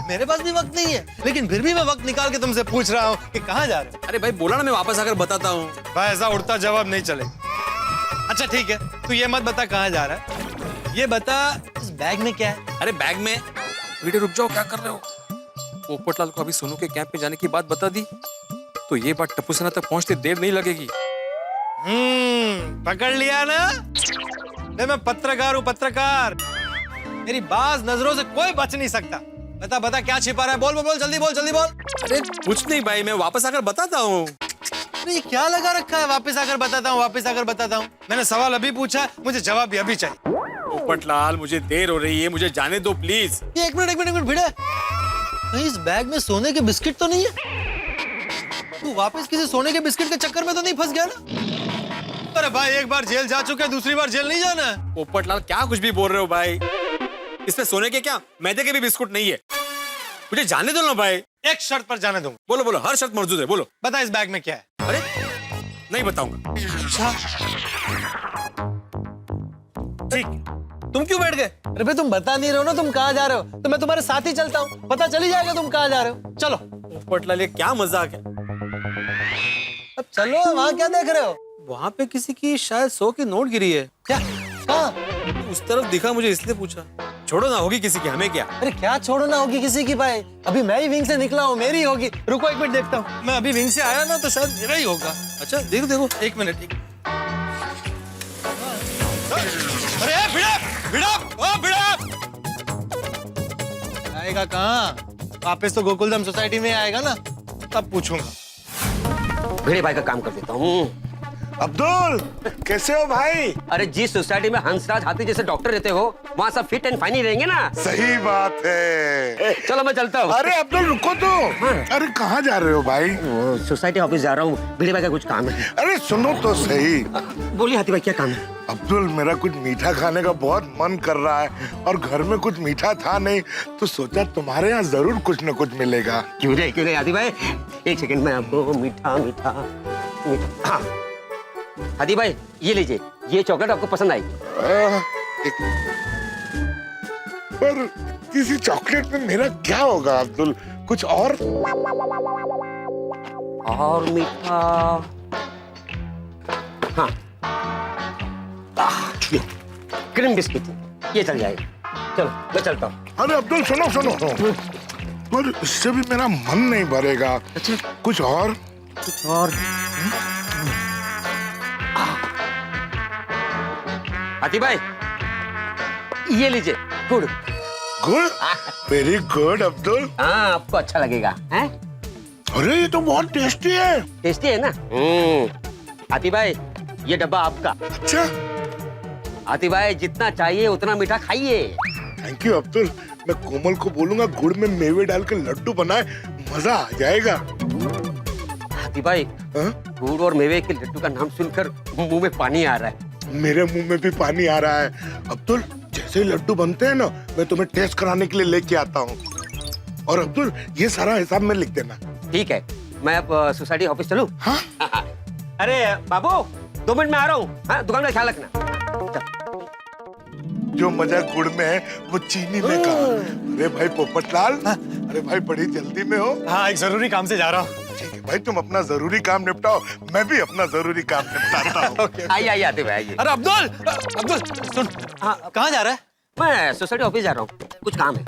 मेरे पास भी वक्त नहीं है, लेकिन फिर भी मैं वक्त निकाल के तुमसे पूछ रहा हूँ कि कहाँ जा रहे हो? अरे भाई बोला ना मैं वापस आकर बताता हूँ। भाई ऐसा उड़ता जवाब नहीं चले। अच्छा ठीक है, तू ये मत बता कहाँ जा रहा है, ये बता इस बैग में क्या है? अरे बैग में, बेटे रुक जाओ, क्या कर रहे हो? पोपटलाल को अभी सोनू के कैंप में जाने की बात बता दी तो ये बात टप्पू सेना तक पहुंचते देर नहीं लगेगी। पकड़ लिया ना? मैं पत्रकार हूँ, पत्रकार। मेरी बाज नजरों से कोई बच नहीं सकता। बता बता क्या छिपा रहा है, बोल बोल बोल, जल्दी बोल जल्दी बोल। अरे कुछ नहीं भाई, मैं वापस आकर बताता हूँ। अरे ये क्या लगा रखा है, वापस आकर बताता हूँ, वापस आकर बताता हूँ? मैंने सवाल अभी पूछा, मुझे जवाब भी अभी चाहिए। पोपटलाल मुझे देर हो रही है, मुझे जाने दो प्लीज। ये एक मिनट भिड़े, कहीं इस बैग में सोने के बिस्किट तो नहीं है? तू वापस किसी सोने के बिस्किट के चक्कर में तो नहीं फंस गया ना? अरे भाई एक बार जेल जा चुके, दूसरी बार जेल नहीं जाना। पोपटलाल क्या कुछ भी बोल रहे हो भाई, इसमें सोने के क्या मैदे के भी बिस्कुट नहीं है। मुझे जाने दो ना भाई। एक शर्त पर जाने दूंगा। बोलो बोलो, हर शर्त मौजूद है, बोलो। बता इस बैग में क्या है? अरे नहीं बताऊंगा। अच्छा ठीक, तुम क्यों बैठ गए? अरे भाई तुम बता नहीं रहे हो ना तुम कहाँ जा रहे हो, तो मैं तुम्हारे साथ ही चलता हूँ, पता चल ही जाएगा तुम कहाँ जा रहे हो। चलो। पोपटलाल ये क्या मजाक है? अब चलो, वहाँ क्या देख रहे हो? वहाँ पे किसी की शायद 100 की नोट गिरी है। क्या? कहाँ? उस तरफ दिखा, मुझे इसलिए पूछा। छोड़ो ना, होगी किसी की, हमें क्या। अरे क्या छोड़ो ना होगी किसी की भाई, अभी मैं ही विंग से निकला हूँ, मेरी होगी। रुको एक मिनट देखता हूँ, मैं अभी विंग से आया ना तो शायद मेरा ही होगा। अच्छा देखो देखो, एक मिनट। अरे भिड़ा आएगा कहाँ? वापस तो गोकुलधाम सोसाइटी में आएगा ना, तब पूछूंगा। भिड़े भाई का काम कर देता हूँ। अब्दुल कैसे हो भाई? अरे जिस सोसाइटी में हंसराज हाथी जैसे डॉक्टर रहते हो, वहाँ सब फिट एंड फाइन ही रहेंगे ना? सही बात है। चलो मैं चलता हूँ। अरे अब्दुल रुको तो। अरे कहाँ जा रहे हो भाई? सोसाइटी ऑफिस जा रहा हूँ, भिड़े भाई का कुछ काम है। अरे सुनो तो सही। बोलिए हाथी भाई क्या काम है? अब्दुल मेरा कुछ मीठा खाने का बहुत मन कर रहा है और घर में कुछ मीठा था नहीं, तो सोचा तुम्हारे यहाँ जरूर कुछ न कुछ मिलेगा। क्यों नहीं हाथी भाई, एक सेकंड में आपको मीठा। हाथी भाई ये लीजिए, ये चॉकलेट आपको पसंद आएगी। पर किसी चॉकलेट में मेरा क्या होगा अब्दुल, कुछ और मीठा? हाँ, क्रीम बिस्किट, ये चल जाएगा। चलो मैं चलता हूँ। अरे अब्दुल सुनो सुनो, पर इससे भी मेरा मन नहीं भरेगा। अच्छा कुछ और? हाथी भाई ये लीजिए, गुड़। गुड़? Very good Abdul. हाँ आपको अच्छा लगेगा हैं? अरे ये तो बहुत टेस्टी है। टेस्टी है ना? हाथी भाई ये डब्बा आपका। अच्छा हाथी भाई जितना चाहिए उतना मीठा खाइए। थैंक यू अब्दुल, मैं कोमल को बोलूंगा गुड़ में मेवे डाल के लड्डू बनाए, मजा आ जाएगा। हाथी भाई गुड़ और मेवे के लड्डू का नाम सुनकर मुंह में पानी आ रहा है। मेरे मुंह में भी पानी आ रहा है। अब्दुल जैसे ही लड्डू बनते हैं ना, मैं तुम्हें टेस्ट कराने के लिए लेके आता हूँ। और अब्दुल ये सारा हिसाब में लिख देना। ठीक है, मैं अब सोसाइटी ऑफिस चलूं? हाँ? अरे बाबू 2 मिनट में आ रहा हूँ। हाँ दुकान का ख्याल रखना। जो मजा गुड़ में है वो चीनी में कहाँ? अरे भाई पोपटलाल, अरे भाई बड़ी जल्दी में हो? हाँ एक जरूरी काम से जा रहा हूँ। ठीक है भाई, तुम अपना जरूरी काम निपटाओ, मैं भी अपना जरूरी काम निपटाता हूँ। आइए आते भाई आइए। अरे अब्दुल सुन, कहाँ जा रहा है? मैं सोसाइटी ऑफिस जा रहा हूँ, कुछ काम है।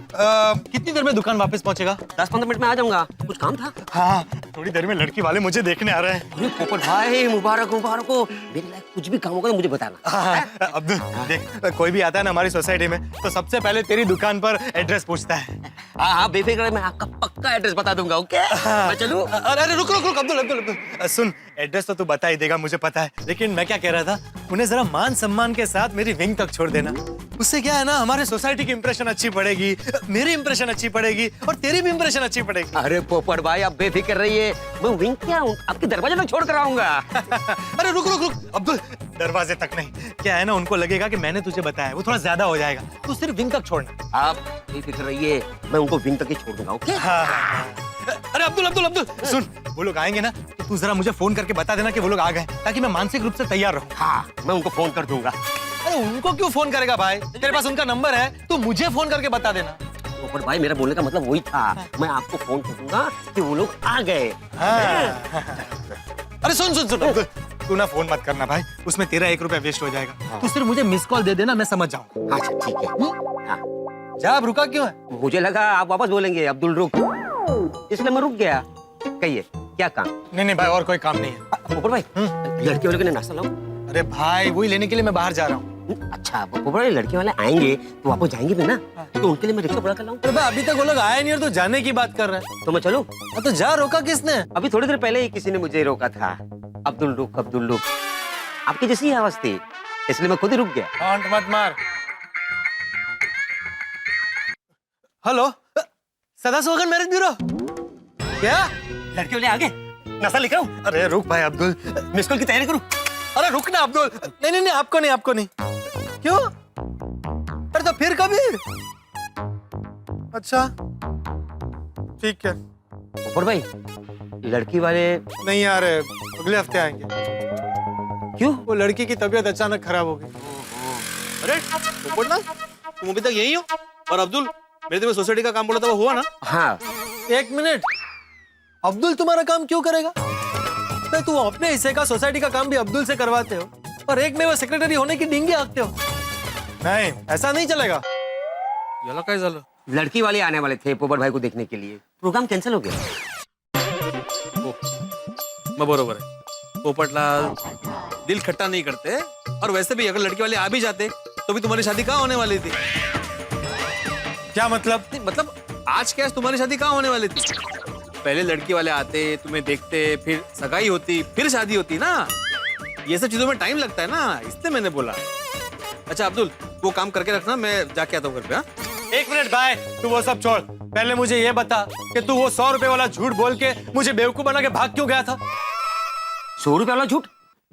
कितनी देर में दुकान वापस पहुँचेगा? 10-15 मिनट में आ जाऊंगा, कुछ काम था। हाँ थोड़ी देर में लड़की वाले मुझे देखने आ रहे हैं। अरे पोपट भाई मुबारक मुबारक हो, मेरे लायक कुछ भी काम होगा तो मुझे बताना। अब्दुल देख, कोई भी आता है ना हमारी सोसाइटी में तो सबसे पहले तेरी दुकान पर एड्रेस पूछता है। हाँ बेफिक्र, मैं आपका पक्का एड्रेस बता दूंगा। ओके मैं चलूं? अरे रुक अब्दुल सुन, एड्रेस तो तू बता ही देगा मुझे पता है, लेकिन मैं क्या कह रहा था, उन्हें जरा मान सम्मान के साथ मेरी विंग तक छोड़ देना। उससे क्या है ना, हमारे सोसाइटी की इंप्रेशन अच्छी पड़ेगी, मेरी इंप्रेशन अच्छी पड़ेगी और तेरी भी इंप्रेशन अच्छी पड़ेगी। अरे पोपट भाई आप बेफिक्र रहिए, मैं विंग क्या हूँ, आपके दरवाजे तक छोड़ कर आऊंगा। अरे रुक रुक रुक अब्दुल, दरवाजे तक नहीं, क्या है ना उनको लगेगा कि मैंने तुझे बताया, वो थोड़ा ज्यादा हो जाएगा, तू सिर्फ विंग तक छोड़ना। आप बेफिक्र रहिए, मैं उनको विंग तक ही छोड़ दूंगा, ओके? हाँ। अरे अब्दुल अब्दुल अब्दुल सुन, वो लोग आएंगे ना तो तू जरा मुझे फोन करके बता देना कि वो लोग आ गए, ताकि मैं मानसिक रूप से तैयार रहूं। हाँ मैं उनको फोन कर दूंगा। अरे उनको क्यों फोन करेगा भाई, तेरे पास उनका नंबर है, तो मुझे फोन करके बता देना। पोपट भाई मेरा बोलने का मतलब वही था, मैं आपको फोन कर दूंगा कि वो लोग आ गए। हाँ। अरे सुन सुन सुन अब्दुल, तू ना फोन मत करना भाई, उसमें तेरा 1 रुपया वेस्ट हो जाएगा। तू सिर्फ मुझे मिस कॉल दे देना, मैं समझ जाऊंगा। अच्छा ठीक है। हाँ। जा, आप रुका क्यों है? मुझे लगा आप वापस बोलेंगे अब्दुल रुक, इसलिए मैं रुक गया। कहिए क्या काम? नहीं भाई, और कोई काम नहीं है। पोपट भाई लड़के वाले के लिए नाश्ता लाऊं? अरे भाई वही लेने के लिए मैं बाहर जा रहा हूँ। अच्छा पोपट भाई लड़के वाले आएंगे तो वापस जाएंगे भी ना, तो उनके लिए मैं रिक्शा बुला कर लाऊं? अरे भाई अभी तक वो लोग आए नहीं और तू जाने की बात कर रहा है। तो मैं चलूं? तो जा, रोका किसने? अभी थोड़ी देर पहले ही किसी ने मुझे रोका था, अब्दुल रुक अब्दुल रुक, आपकी जैसी आवाज थी, इसलिए मैं खुद ही रुक गया। हॉन्ट मत मार। हेलो, सदा सुहागन मैरिज ब्यूरो। क्या लड़के वाले आ गए, नाश्ता लेकर आऊं? अरे रुक भाई अब्दुल, मिस कॉल की तैयारी करूं? अरे रुक ना अब्दुल। नहीं आपको नहीं, आपको नहीं। क्यों? अरे तो फिर कभी? अच्छा ठीक है। पोपट भाई लड़की वाले नहीं यार, अगले हफ्ते आएंगे। क्यों? वो लड़की की तबीयत अचानक खराब हो गई। अरे पोपट लाल, तुम अभी तक यही हो? और अब्दुल, मेरे तुम्हें सोसाइटी का काम बोला था, वो हुआ ना? हाँ। 1 मिनट, अब्दुल तुम्हारा काम क्यों करेगा? तो तुम अपने हिस्से का सोसाइटी का काम भी अब्दुल से करवाते हो और एक में वो सेक्रेटरी होने की डींगे हाँकते हो। नहीं, ऐसा नहीं चलेगा। याला काय झालं? लड़की वाले आने वाले थे पोपट भाई को देखने के लिए, प्रोग्राम कैंसिल हो गया। मैं बरोबर है। पोपटलाल दिल खट्टा नहीं करते, और वैसे भी अगर लड़के वाले आ भी जाते तो भी तुम्हारी शादी कहाँ होने वाली थी? क्या मतलब? नहीं, मतलब आज क्या तुम्हारी शादी कहाँ होने वाली थी? पहले लड़की वाले आते, तुम्हें देखते, फिर सगाई होती, फिर शादी होती ना। ये सब चीजों में टाइम लगता है ना, इसलिए मैंने बोला। अच्छा अब्दुल, वो काम करके रखना, मैं जाके आता हूँ घर पे। हाँ 1 मिनट भाई, तू वो सब छोड़, पहले मुझे ये बता कि तू वो 100 रुपए वाला झूठ बोल के मुझे बेवकूफ बना के भाग क्यों गया था? 100 रुपए वाला झूठ?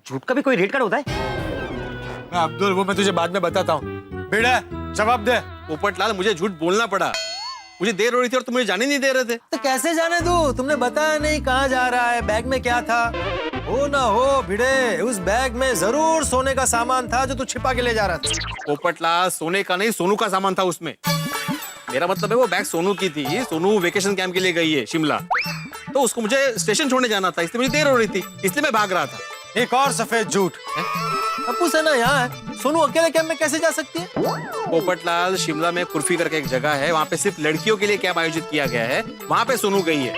झूठ का भी कोई रेट कार्ड होता है? अब्दुल वो मैं तुझे बाद में बताता हूँ, भिड़ा जवाब दे। पोपटलाल मुझे झूठ बोलना पड़ा, मुझे देर हो रही थी और तुम मुझे जाने नहीं दे रहे थे। तो कैसे जाने दूं? तुमने बताया नहीं कहाँ जा रहा है, बैग में क्या था। हो ना हो भिड़े, उस बैग में जरूर सोने का सामान था जो तू छिपा के ले जा रहा था। पोपटलाल सोने का नहीं, सोनू का सामान था उसमें। मेरा मतलब है वो बैग सोनू की थी, सोनू वेकेशन कैंप के लिए गई है शिमला, तो उसको मुझे स्टेशन छोड़ने जाना था, इसलिए मुझे देर हो रही थी, इसलिए मैं भाग रहा था। एक और सफेद झूठ, टप्पू सेना यहाँ है, सोनू अकेले कैंप में कैसे जा सकती है? पोपटलाल शिमला में कुर्फी करके एक जगह है, वहाँ पे सिर्फ लड़कियों के लिए कैंप आयोजित किया गया है, वहाँ पे सोनू गई है।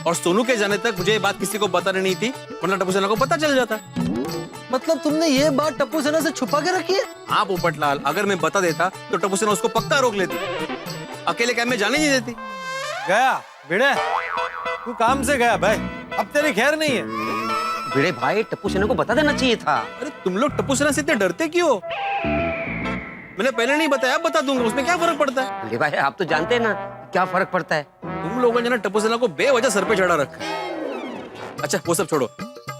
और सोनू के जाने तक मुझे ये बात किसी को बतानी नहीं थी, वरना टप्पू सेना को पता चल जाता। मतलब तुमने ये बात टप्पू सेना से छुपा के रखी है? हाँ पोपटलाल, अगर मैं बता देता तो टप्पू सेना उसको पक्का रोक लेती, अकेले कैंप में जाने नहीं देती। गया भिड़े, तू काम से गया भाई, अब तेरी खैर नहीं है। भिड़े भाई टप्पू सेना को बता देना चाहिए था। अरे तुम लोग टप्पू सेना से इतने डरते क्यों? मैंने पहले नहीं बताया, अब बता दूंगा, उसमें क्या फर्क पड़ता है? अरे भाई आप तो जानते हैं ना क्या फर्क पड़ता है। तुम लोगों ने ना टप्पू सेना को बेवजह सर पे चढ़ा रखा है। अच्छा वो सब छोड़ो,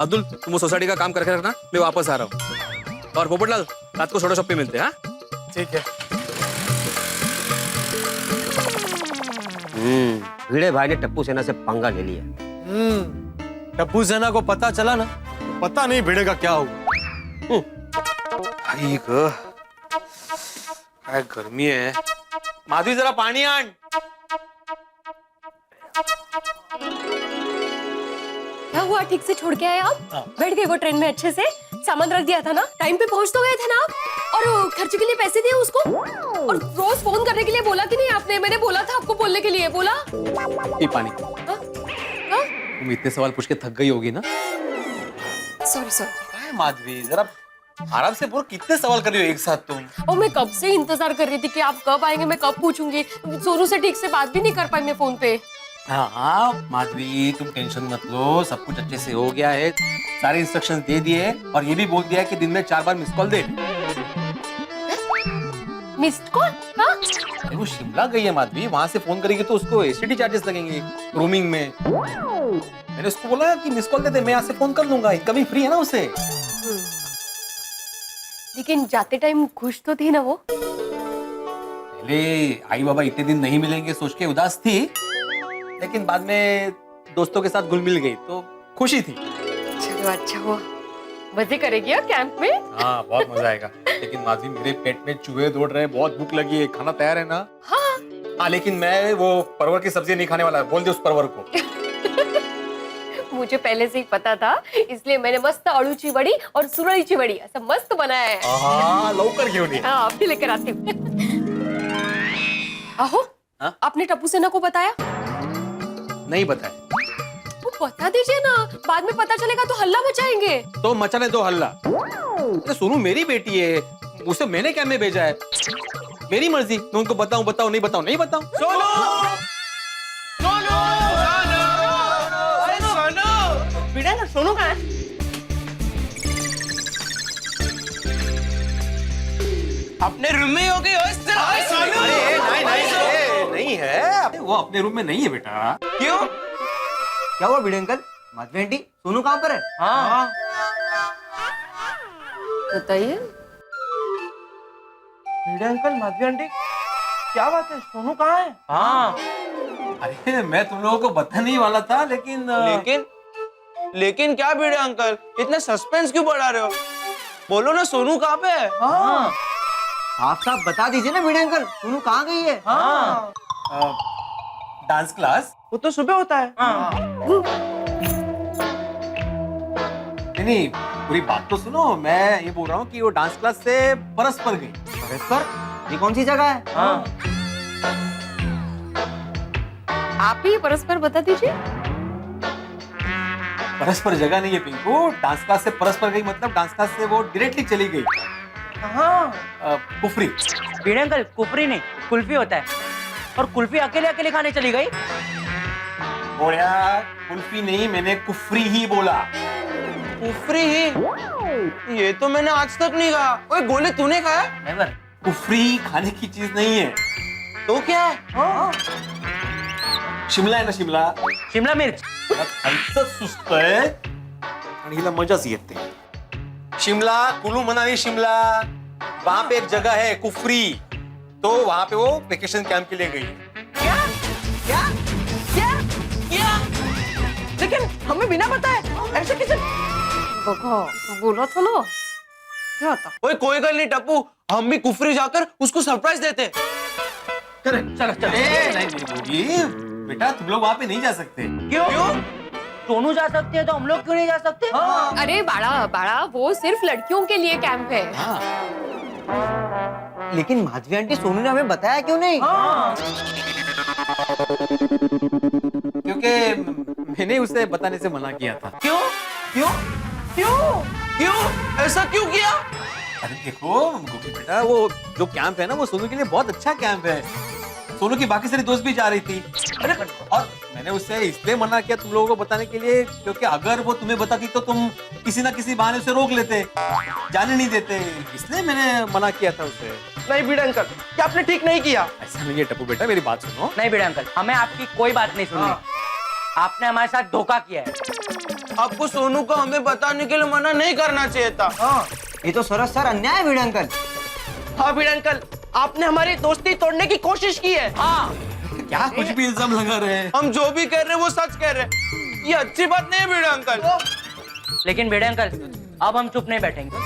अब्दुल तुम वो सोसाइटी का काम करके रखना, मैं वापस आ रहा हूँ। और पोपटलाल रात को सोडा शॉप पे मिलते हैं। हाँ ठीक है। भिड़े भाई ने टप्पू सेना से पंगा ले लिया। टप्पू सेना को पता चला ना, पता नहीं भिड़े का क्या हुआ। भाई क्या गर्मी है। माधवी जरा पानी आन। क्या हुआ, ठीक से छोड़ के आए आप? बैठ गए वो ट्रेन में अच्छे से? सामान रख दिया था ना, टाइम पे पहुंच तो गए थे ना आप? और खर्च के लिए पैसे दिए उसको? और रोज फोन करने के लिए बोला कि नहीं आपने? मैंने बोला था आपको बोलने के लिए, बोला? ये पानी। हाँ? हाँ? तुम इतने सवाल पूछ के थक गई होगी ना? Sorry sorry. माधवी जरा आराम से बोल, कितने सवाल कर रही हो एक साथ तुम? और मैं कब से इंतजार कर रही थी कि आप कब आएंगे, मैं कब पूछूंगी। सोनू से ठीक से बात भी नहीं कर पाई मैं फोन पे। हाँ माधवी तुम टेंशन मत लो, सब कुछ अच्छे से हो गया है, सारे इंस्ट्रक्शंस दे दिए और ये भी बोल दिया है कि दिन में 4 बार मिस कॉल दे। Missed call? हाँ? अरे वो शिमला गई है माधवी, वहां से फोन करेगी तो उसको एसटीडी चार्जेस लगेंगे रोमिंग में। मैंने उसको बोला कि मिस कॉल दे दे, मैं यहाँ से फोन कर लूंगा, कभी फ्री है ना उसे। लेकिन जाते टाइम खुश तो थी ना वो? पहले आई बाबा इतने दिन नहीं मिलेंगे सोच के उदास थी, लेकिन बाद में दोस्तों के साथ घुल मिल गई तो खुशी थी। चलो अच्छा हुआ। मजे करेगी यार कैंप में? हाँ बहुत मजा आएगा। लेकिन माधवी मेरे पेट में चूहे दौड़ रहे हैं, बहुत भूख लगी है, खाना तैयार है ना? हाँ लेकिन मैं वो परवर की सब्जी नहीं खाने वाला, बोल दे उस परवर को। मुझे पहले से ही पता था, इसलिए मैंने मस्त अळूची वड़ी और सुरळीची वड़ी ऐसा मस्त बनाया है। हाँ लौकर क्यों नहीं? हाँ अभी लेकर आती हूँ। आहो, हाँ? आपने टप्पू सेना को बताया? नहीं बताया। वो बता दीजिए ना, बाद में पता चलेगा तो हल्ला मचाएंगे। तो मचाने दो हल्ला। अरे सोनू मेरी बेटी है, उसे मैंने क्या में भेजा है, मेरी मर्जी, मैं उनको बताऊं बताऊं नहीं बताऊं नहीं बताऊं। सोनू सोनू सोनू बेटा ना, सोनू कहाँ है? अपने रूम में हो गई हो सोनू? नहीं है, वो अपने रूम में नहीं है बेटा। क्यों? क्या हुआ भिड़े अंकल? माधवी आंटी, सोनू कहाँ पर है? हाँ बताइए। भिड़े अंकल, माधवी आंटी, क्या बात है? सोनू कहाँ है? हाँ अरे मैं तुम लोगों को बताने ही वाला था, लेकिन क्या भिड़े अंकल, इतना सस्पेंस क्यों बढ़ा रहे हो? बोलो ना सोनू कहाँ पे है? हाँ आप साहब बता दीजिए ना भिड़े अंकल, सोनू कहाँ गई है? हाँ डांस क्लास। वो तो सुबह होता है। नहीं पूरी बात तो सुनो, मैं ये बोल रहा हूँ कि वो डांस क्लास से परस्पर गई। परस्पर? ये कौन सी जगह है? हाँ आप ही परस्पर बता दीजिए। परस्पर जगह नहीं है पिंकू, डांस क्लास से परस्पर गई मतलब डांस क्लास से वो डायरेक्टली चली गई। कहाँ? कुफरी। भिड़े अंकल कुफरी नहीं, कुल्फी होता है, और कुल्फी अकेले अकेले खाने चली गई। बोलिया कुल्फी नहीं, मैंने कुफरी ही बोला। कुफरी ही? ये तो मैंने आज तक नहीं कहा। ओए गोले तूने खाया? नेवर। कुफरी खाने की चीज नहीं है। तो क्या है? हाँ। शिमला है ना, शिमला। शिमला मिर्च। खायचं सुस्त आहे आणि हिला मजाच येते। शिमला, कुल्लू मनाली शिमला, वहां पे एक जगह है कुफरी, तो वहां पे वो वेकेशन कैंप के लिए गई। क्या? क्या? क्या? क्या? लेकिन हमें बिना बताए ऐसे कैसे? बोला था ना। क्या था? ओए कोई गल नहीं टप्पू, हम भी कुफरी जाकर उसको सरप्राइज देते। चलो चलो। नहीं होगी बेटा, तुम लोग वहां पे नहीं जा सकते। क्यों? सोनू जा सकते हैं तो हम लोग क्यों नहीं जा सकते? हाँ। अरे बाड़ा वो सिर्फ लड़कियों के लिए कैंप है। हाँ। लेकिन माधवी आंटी, सोनू ने हमें बताया क्यों नहीं? हाँ। क्योंकि मैंने उसे बताने से मना किया था। क्यों? क्यों? क्यों? क्यों? ऐसा क्यों किया? अरे देखो गोगी बेटा, वो जो कैंप है ना वो सोनू के लिए बहुत अच्छा कैंप है। सोनू की बाकी सारी दोस्त भी जा रही थी। अरे और मैंने उससे इसलिए मना किया तुम लोगों को बताने के लिए, क्योंकि अगर वो तुम्हें बताती तो तुम किसी ना किसी बहाने उसे रोक लेते, जाने नहीं देते, इसलिए मैंने मना किया था उसे। नहीं भिड़े अंकल, क्या आपने ठीक नहीं किया? ऐसा नहीं है टप्पू बेटा, मेरी बात सुनो। नहीं भिड़े अंकल, हमें आपकी कोई बात नहीं सुननी। आपने हमारे साथ धोखा किया है। आपको सोनू को हमें बताने के लिए मना नहीं करना चाहिए था। हाँ। ये तो सरासर अन्याय है भिड़े अंकल। हाँ भिड़े अंकल, आपने हमारी दोस्ती तोड़ने की कोशिश की है। हाँ। क्या कुछ भी इल्जाम लगा रहे हैं? हम जो भी कह रहे हैं वो सच कह रहे हैं। ये अच्छी बात नहीं है भिड़े अंकल। लेकिन भिड़े अंकल, अब हम चुप नहीं बैठेंगे।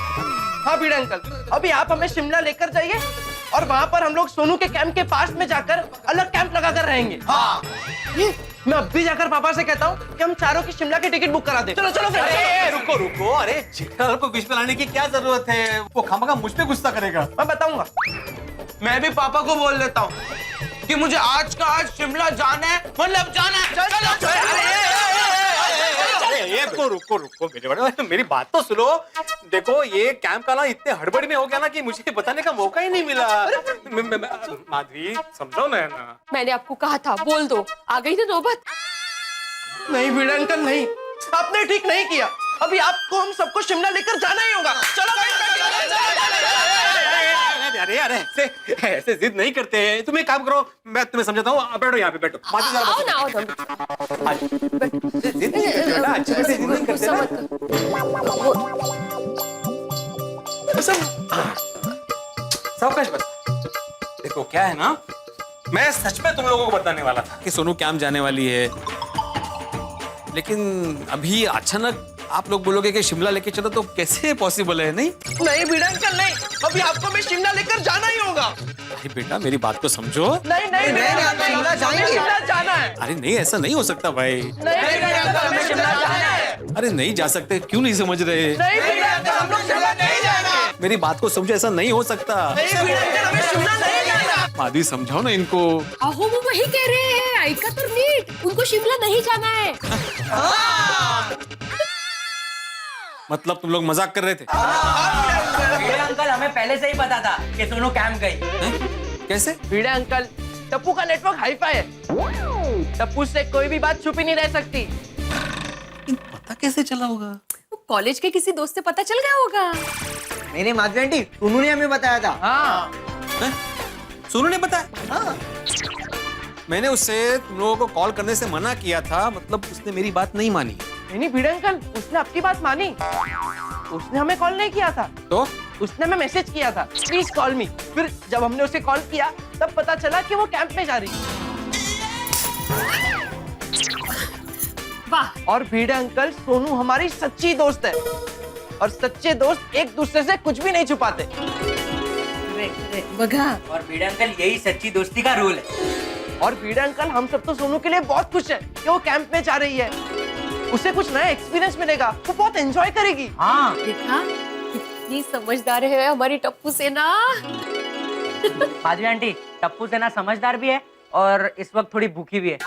हाँ भिड़े अंकल, अभी आप हमें शिमला लेकर जाइए और वहाँ पर हम लोग सोनू के कैंप के पास में जाकर अलग कैंप लगाकर रहेंगे। हाँ। मैं अब भी जाकर पापा से कहता हूँ कि हम चारों की शिमला की टिकट बुक करा दे। चलो चलो। अरे रुको, अरे जेठालाल को बीच में लाने की क्या जरूरत है? वो खामखा मुझ पे गुस्सा करेगा। मैं बताऊंगा, मैं भी पापा को बोल देता हूँ कि मुझे आज का आज शिमला जाना है, मतलब जाना है। रुको मेरे बड़े, मेरी बात तो सुनो। देखो ये कैंप का ना इतने हड़बड़ी में हो गया ना कि मुझे बताने का मौका ही नहीं मिला। माधवी समझो ना। मैंने आपको कहा था, बोल दो, आ गई ना नौबत। नहीं भिड़े अंकल नहीं, आपने ठीक नहीं किया। अभी आपको हम सबको शिमला लेकर जाना ही होगा। चलो अरे अरे ऐसे जिद नहीं करते हैं। तुम एक काम करो, मैं तुम्हें समझाता हूँ। बैठो यहाँ पे, बैठो। बातें ज़रा आओ ना, आओ ना। जिद नहीं करते बेटा, अच्छे से जिद नहीं करते ना। सावकाश बस। देखो क्या है ना, मैं सच में तुम लोगों को बताने वाला था कि सोनू कैंप जाने वाली है, लेकिन अभी अचानक आप लोग बोलोगे कि शिमला लेके चलो, तो कैसे पॉसिबल है? नहीं नहीं भिड़े अंकल नहीं, अभी आपको मैं शिमला लेकर जाना ही होगा। अरे बेटा मेरी बात को समझो। नहीं नहीं शिमला जाना है। अरे नहीं, ऐसा नहीं हो सकता भाई। नहीं हमें शिमला जाना है। अरे नहीं जा सकते, क्यों नहीं समझ रहे? नहीं भिड़े अंकल हम लोग शिमला नहीं जाना। मेरी बात को समझो, ऐसा नहीं हो सकता। नहीं भिड़े अंकल हमें शिमला नहीं जाना। माधवी समझाओ ना इनको। अहो वो वही कह रहे हैं, ऐका तर नीट, उनको शिमला नहीं जाना है। मतलब तुम लोग मजाक कर रहे थे? भिड़े अंकल हमें पहले से ही पता था कि सोनू कैंप गई। कैसे? भिड़े अंकल, टप्पू का नेटवर्क हाईफाई है, टप्पू से कोई भी बात छुपी नहीं रह सकती। पता कैसे चला होगा? कॉलेज के किसी दोस्त से पता चल गया होगा। नहीं माधवी आंटी, सोनू ने हमें बताया था। हाँ सोनू ने बताया? हाँ। मैंने उससे तुम लोगों को कॉल करने से मना किया था, मतलब उसने मेरी बात नहीं मानी। नहीं भिड़े अंकल, उसने आपकी बात मानी, उसने हमें कॉल नहीं किया था, तो उसने हमें मैसेज किया था, प्लीज कॉल मी। फिर जब हमने उसे कॉल किया तब पता चला कि वो कैंप में जा रही है। वाह। और भिड़े अंकल, सोनू हमारी सच्ची दोस्त है, और सच्चे दोस्त एक दूसरे से कुछ भी नहीं छुपाते। बघा। और भिड़े अंकल यही सच्ची दोस्ती का रूल है। और भिड़े अंकल, हम सब तो सोनू के लिए बहुत खुश है कि वो कैंप में जा रही है। उसे कुछ नया एक्सपीरियंस मिलेगा, वो बहुत एंजॉय करेगी। हाँ देखा कितनी समझदार है हमारी टप्पू सेना। माधवी आंटी, टप्पू सेना समझदार भी है और इस वक्त थोड़ी भूखी भी है।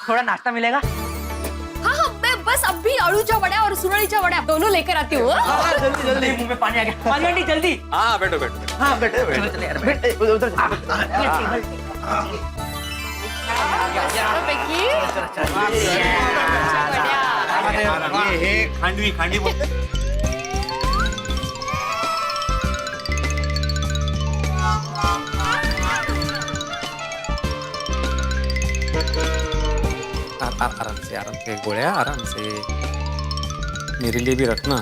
थोड़ा नाश्ता मिलेगा? हाँ हाँ, मैं बस अभी आलूचा वड़ा और सुरळीचा वड़ा दोनों लेकर आती हूँ। जल्दी जल्दी, मुंह में पानी आ गया। माधवी आंटी जल्दी। हाँ बैठो बैठो। हाँ बैठे बैठे उधर ये खांडवी खांडवी बोलते। आराम से गोळ्या, आराम से। मेरे लिए भी रखना।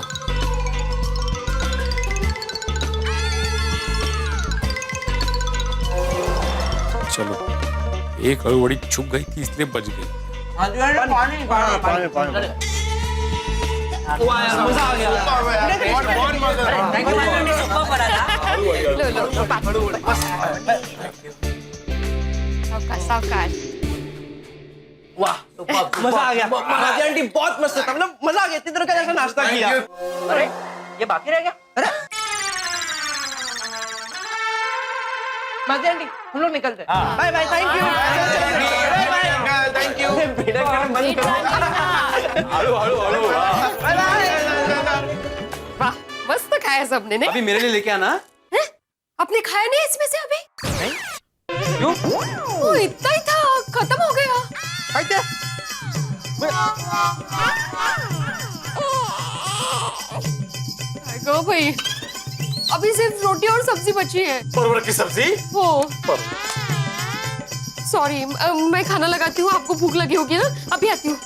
चलो, एक हड़बड़ी छुप गई थी इसलिए बच गई। पानी मजा आ गया। सावकाश। वाह मजा आ गया। माधवी आंटी बहुत मस्त था, मतलब मजा आ गया। इतनी तरह का जैसा नाश्ता किया। अरे ये बाकी रह गया। अरे माधवी आंटी, हम लोग निकलते हैं। Bye bye, thank you. Bye bye, thank you. Bhide uncle बंद करो। हळू हळू हळू। Bye bye. वाह, मस्त खाया सबने ने। अभी मेरे लिए लेके आना। हैं? आपने खाया नहीं इसमें से अभी? क्यों? ओ, इतना ही था, खत्म हो गया। गो भाई, अभी सिर्फ रोटी और सब्जी बची है। परवल की सब्जी? हो। सॉरी, मैं खाना लगाती हूँ, आपको भूख लगी होगी ना, अभी आती हूँ।